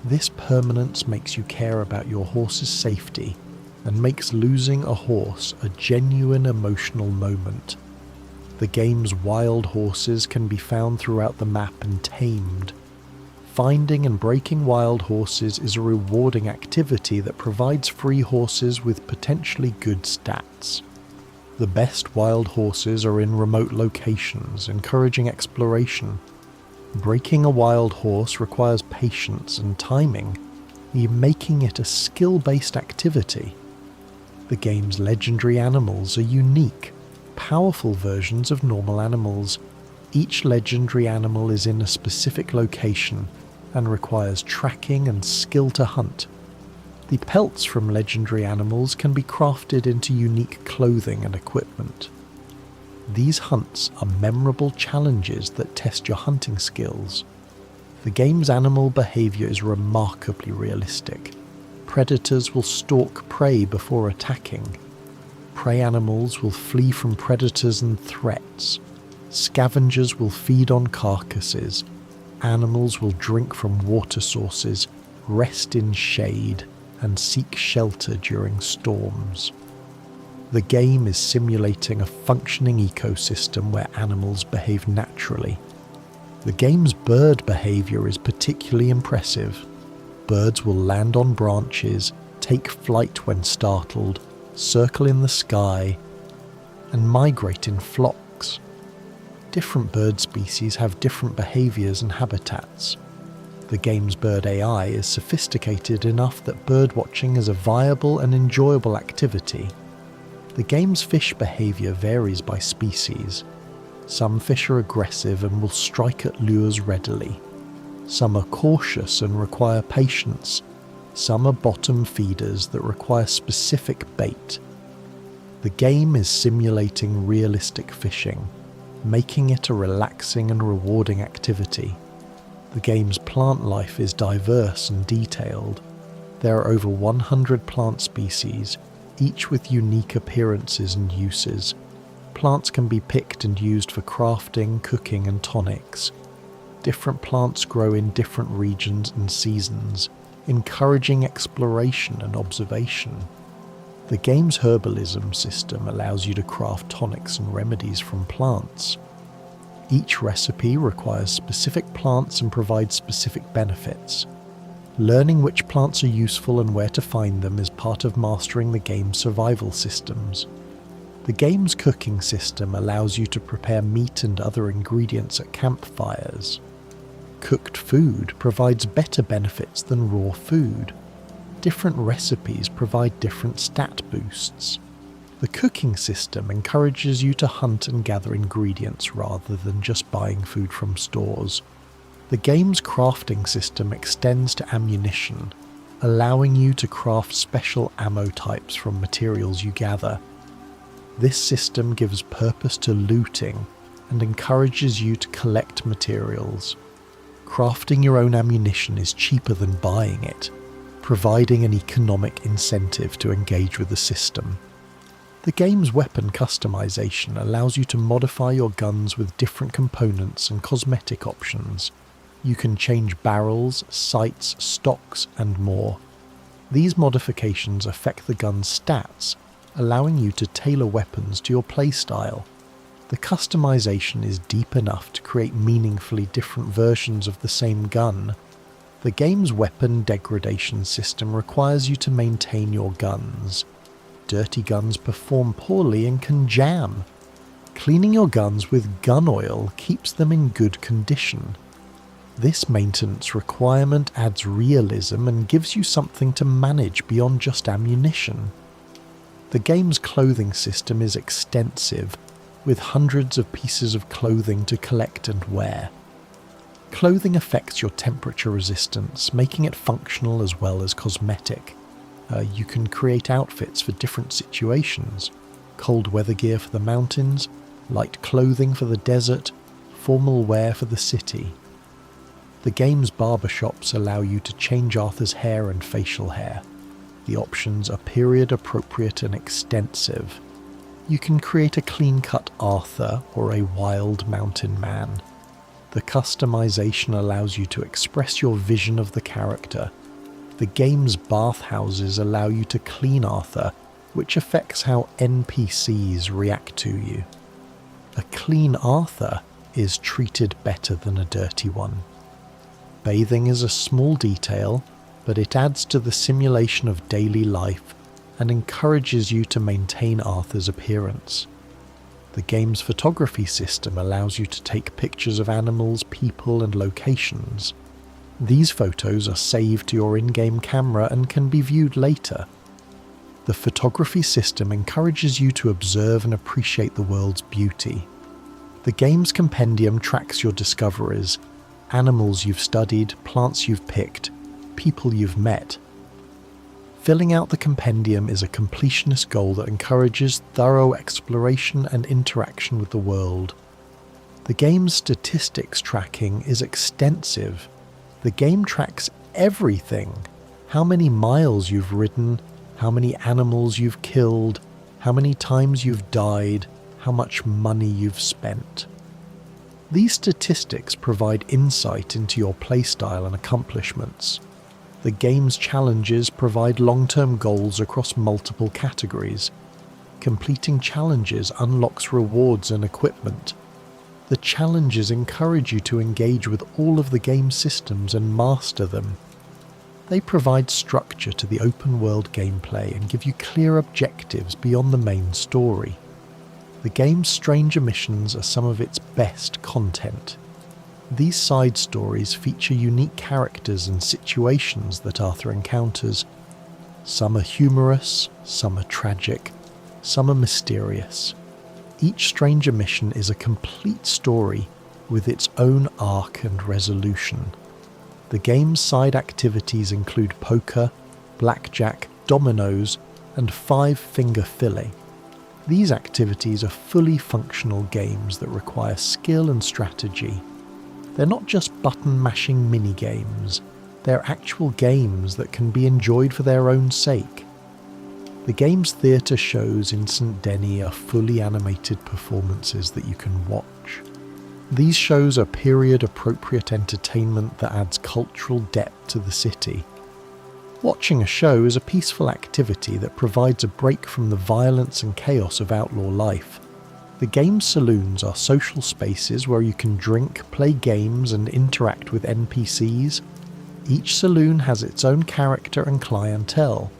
This permanence makes you care about your horse's safety and makes losing a horse a genuine emotional moment. The game's wild horses can be found throughout the map and tamed. Finding and breaking wild horses is a rewarding activity that provides free horses with potentially good stats. The best wild horses are in remote locations, encouraging exploration. Breaking a wild horse requires patience and timing, making it a skill-based activity. The game's legendary animals are unique, powerful versions of normal animals. Each legendary animal is in a specific location and requires tracking and skill to hunt. The pelts from legendary animals can be crafted into unique clothing and equipment. These hunts are memorable challenges that test your hunting skills. The game's animal behaviour is remarkably realistic. Predators will stalk prey before attacking. Prey animals will flee from predators and threats. Scavengers will feed on carcasses. Animals will drink from water sources, rest in shade, and seek shelter during storms. The game is simulating a functioning ecosystem where animals behave naturally. The game's bird behaviour is particularly impressive. Birds will land on branches, take flight when startled, circle in the sky, and migrate in flocks. Different bird species have different behaviours and habitats. The game's bird AI is sophisticated enough that birdwatching is a viable and enjoyable activity. The game's fish behaviour varies by species. Some fish are aggressive and will strike at lures readily. Some are cautious and require patience. Some are bottom feeders that require specific bait. The game is simulating realistic fishing, making it a relaxing and rewarding activity. The game's plant life is diverse and detailed. There are over 100 plant species, each with unique appearances and uses. Plants can be picked and used for crafting, cooking, and tonics. Different plants grow in different regions and seasons, encouraging exploration and observation. The game's herbalism system allows you to craft tonics and remedies from plants. Each recipe requires specific plants and provides specific benefits. Learning which plants are useful and where to find them is part of mastering the game's survival systems. The game's cooking system allows you to prepare meat and other ingredients at campfires. Cooked food provides better benefits than raw food. Different recipes provide different stat boosts. The cooking system encourages you to hunt and gather ingredients rather than just buying food from stores. The game's crafting system extends to ammunition, allowing you to craft special ammo types from materials you gather. This system gives purpose to looting and encourages you to collect materials. Crafting your own ammunition is cheaper than buying it, providing an economic incentive to engage with the system. The game's weapon customization allows you to modify your guns with different components and cosmetic options. You can change barrels, sights, stocks, and more. These modifications affect the gun's stats, allowing you to tailor weapons to your playstyle. The customization is deep enough to create meaningfully different versions of the same gun. The game's weapon degradation system requires you to maintain your guns. Dirty guns perform poorly and can jam. Cleaning your guns with gun oil keeps them in good condition. This maintenance requirement adds realism and gives you something to manage beyond just ammunition. The game's clothing system is extensive, with hundreds of pieces of clothing to collect and wear. Clothing affects your temperature resistance, making it functional as well as cosmetic. You can create outfits for different situations: cold weather gear for the mountains, light clothing for the desert, formal wear for the city. The game's barbershops allow you to change Arthur's hair and facial hair. The options are period appropriate and extensive. You can create a clean-cut Arthur or a wild mountain man. The customization allows you to express your vision of the character. The game's bathhouses allow you to clean Arthur, which affects how NPCs react to you. A clean Arthur is treated better than a dirty one. Bathing is a small detail, but it adds to the simulation of daily life and encourages you to maintain Arthur's appearance. The game's photography system allows you to take pictures of animals, people, and locations. These photos are saved to your in-game camera and can be viewed later. The photography system encourages you to observe and appreciate the world's beauty. The game's compendium tracks your discoveries: animals you've studied, plants you've picked, people you've met. Filling out the compendium is a completionist goal that encourages thorough exploration and interaction with the world. The game's statistics tracking is extensive. The game tracks everything: how many miles you've ridden, how many animals you've killed, how many times you've died, how much money you've spent. These statistics provide insight into your playstyle and accomplishments. The game's challenges provide long-term goals across multiple categories. Completing challenges unlocks rewards and equipment. The challenges encourage you to engage with all of the game systems and master them. They provide structure to the open-world gameplay and give you clear objectives beyond the main story. The game's stranger missions are some of its best content. These side stories feature unique characters and situations that Arthur encounters. Some are humorous, some are tragic, some are mysterious. Each stranger mission is a complete story with its own arc and resolution. The game's side activities include poker, blackjack, dominoes, and five-finger fillet. These activities are fully functional games that require skill and strategy. They're not just button-mashing mini-games, they're actual games that can be enjoyed for their own sake. The game's theatre shows in St. Denis are fully animated performances that you can watch. These shows are period-appropriate entertainment that adds cultural depth to the city. Watching a show is a peaceful activity that provides a break from the violence and chaos of outlaw life. The game's saloons are social spaces where you can drink, play games, and interact with NPCs. Each saloon has its own character and clientele.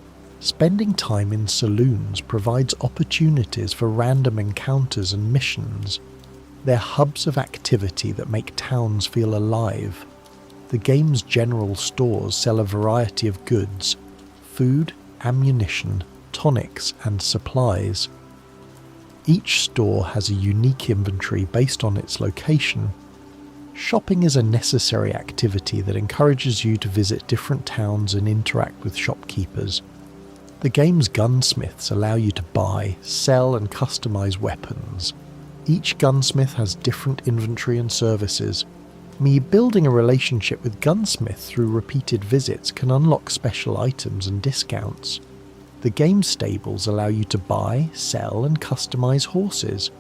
Spending time in saloons provides opportunities for random encounters and missions. They're hubs of activity that make towns feel alive. The game's general stores sell a variety of goods: food, ammunition, tonics, and supplies. Each store has a unique inventory based on its location. Shopping is a necessary activity that encourages you to visit different towns and interact with shopkeepers. The game's gunsmiths allow you to buy, sell and customize weapons. Each gunsmith has different inventory and services. Building a relationship with gunsmith through repeated visits can unlock special items and discounts. The game's stables allow you to buy, sell and customize horses.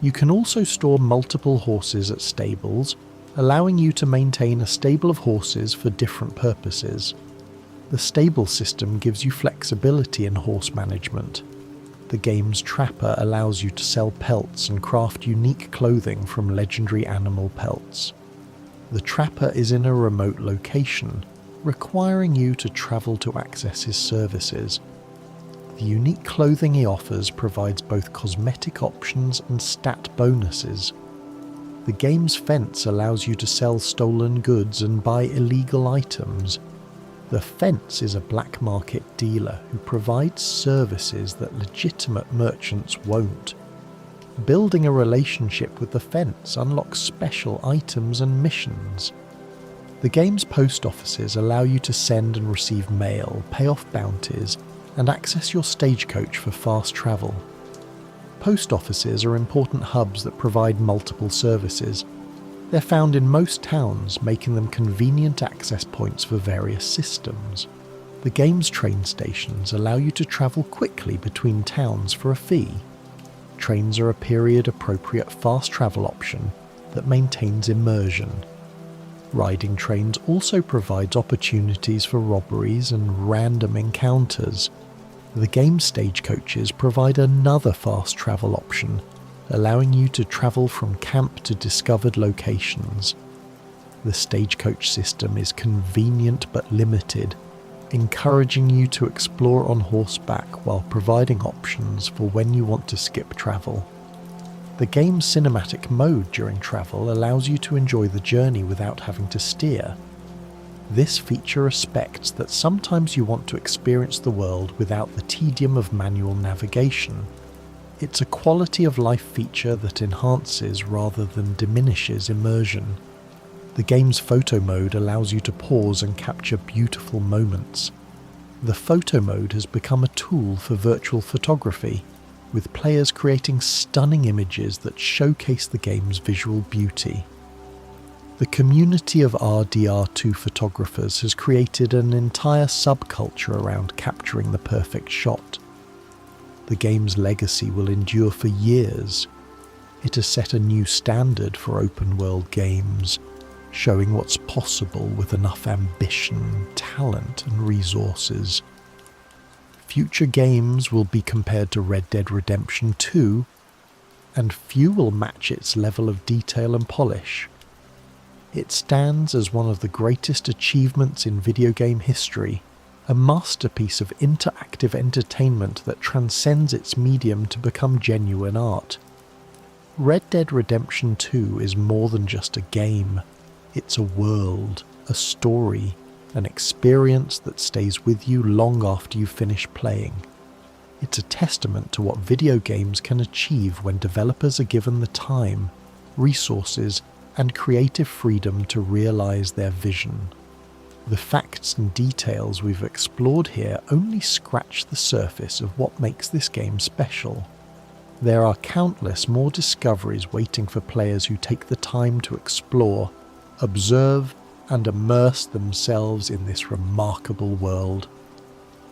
You can also store multiple horses at stables, allowing you to maintain a stable of horses for different purposes. The stable system gives you flexibility in horse management. The game's trapper allows you to sell pelts and craft unique clothing from legendary animal pelts. The trapper is in a remote location, requiring you to travel to access his services. The unique clothing he offers provides both cosmetic options and stat bonuses. The game's fence allows you to sell stolen goods and buy illegal items. The fence is a black market dealer who provides services that legitimate merchants won't. Building a relationship with the fence unlocks special items and missions. The game's post offices allow you to send and receive mail, pay off bounties, and access your stagecoach for fast travel. Post offices are important hubs that provide multiple services. They're found in most towns, making them convenient access points for various systems. The game's train stations allow you to travel quickly between towns for a fee. Trains are a period-appropriate fast travel option that maintains immersion. Riding trains also provides opportunities for robberies and random encounters. The game's stagecoaches provide another fast travel option, allowing you to travel from camp to discovered locations. The stagecoach system is convenient but limited, encouraging you to explore on horseback while providing options for when you want to skip travel. The game's cinematic mode during travel allows you to enjoy the journey without having to steer. This feature respects that sometimes you want to experience the world without the tedium of manual navigation. It's a quality of life feature that enhances rather than diminishes immersion. The game's photo mode allows you to pause and capture beautiful moments. The photo mode has become a tool for virtual photography, with players creating stunning images that showcase the game's visual beauty. The community of RDR2 photographers has created an entire subculture around capturing the perfect shot. The game's legacy will endure for years. It has set a new standard for open-world games, showing what's possible with enough ambition, talent, and resources. Future games will be compared to Red Dead Redemption 2, and few will match its level of detail and polish. It stands as one of the greatest achievements in video game history, a masterpiece of interactive entertainment that transcends its medium to become genuine art. Red Dead Redemption 2 is more than just a game. It's a world, a story, an experience that stays with you long after you finish playing. It's a testament to what video games can achieve when developers are given the time, resources, and creative freedom to realize their vision. The facts and details we've explored here only scratch the surface of what makes this game special. There are countless more discoveries waiting for players who take the time to explore, observe, and immerse themselves in this remarkable world.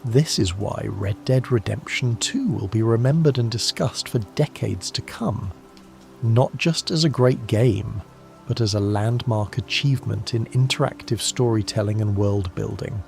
This is why Red Dead Redemption 2 will be remembered and discussed for decades to come, not just as a great game, but as a landmark achievement in interactive storytelling and world building.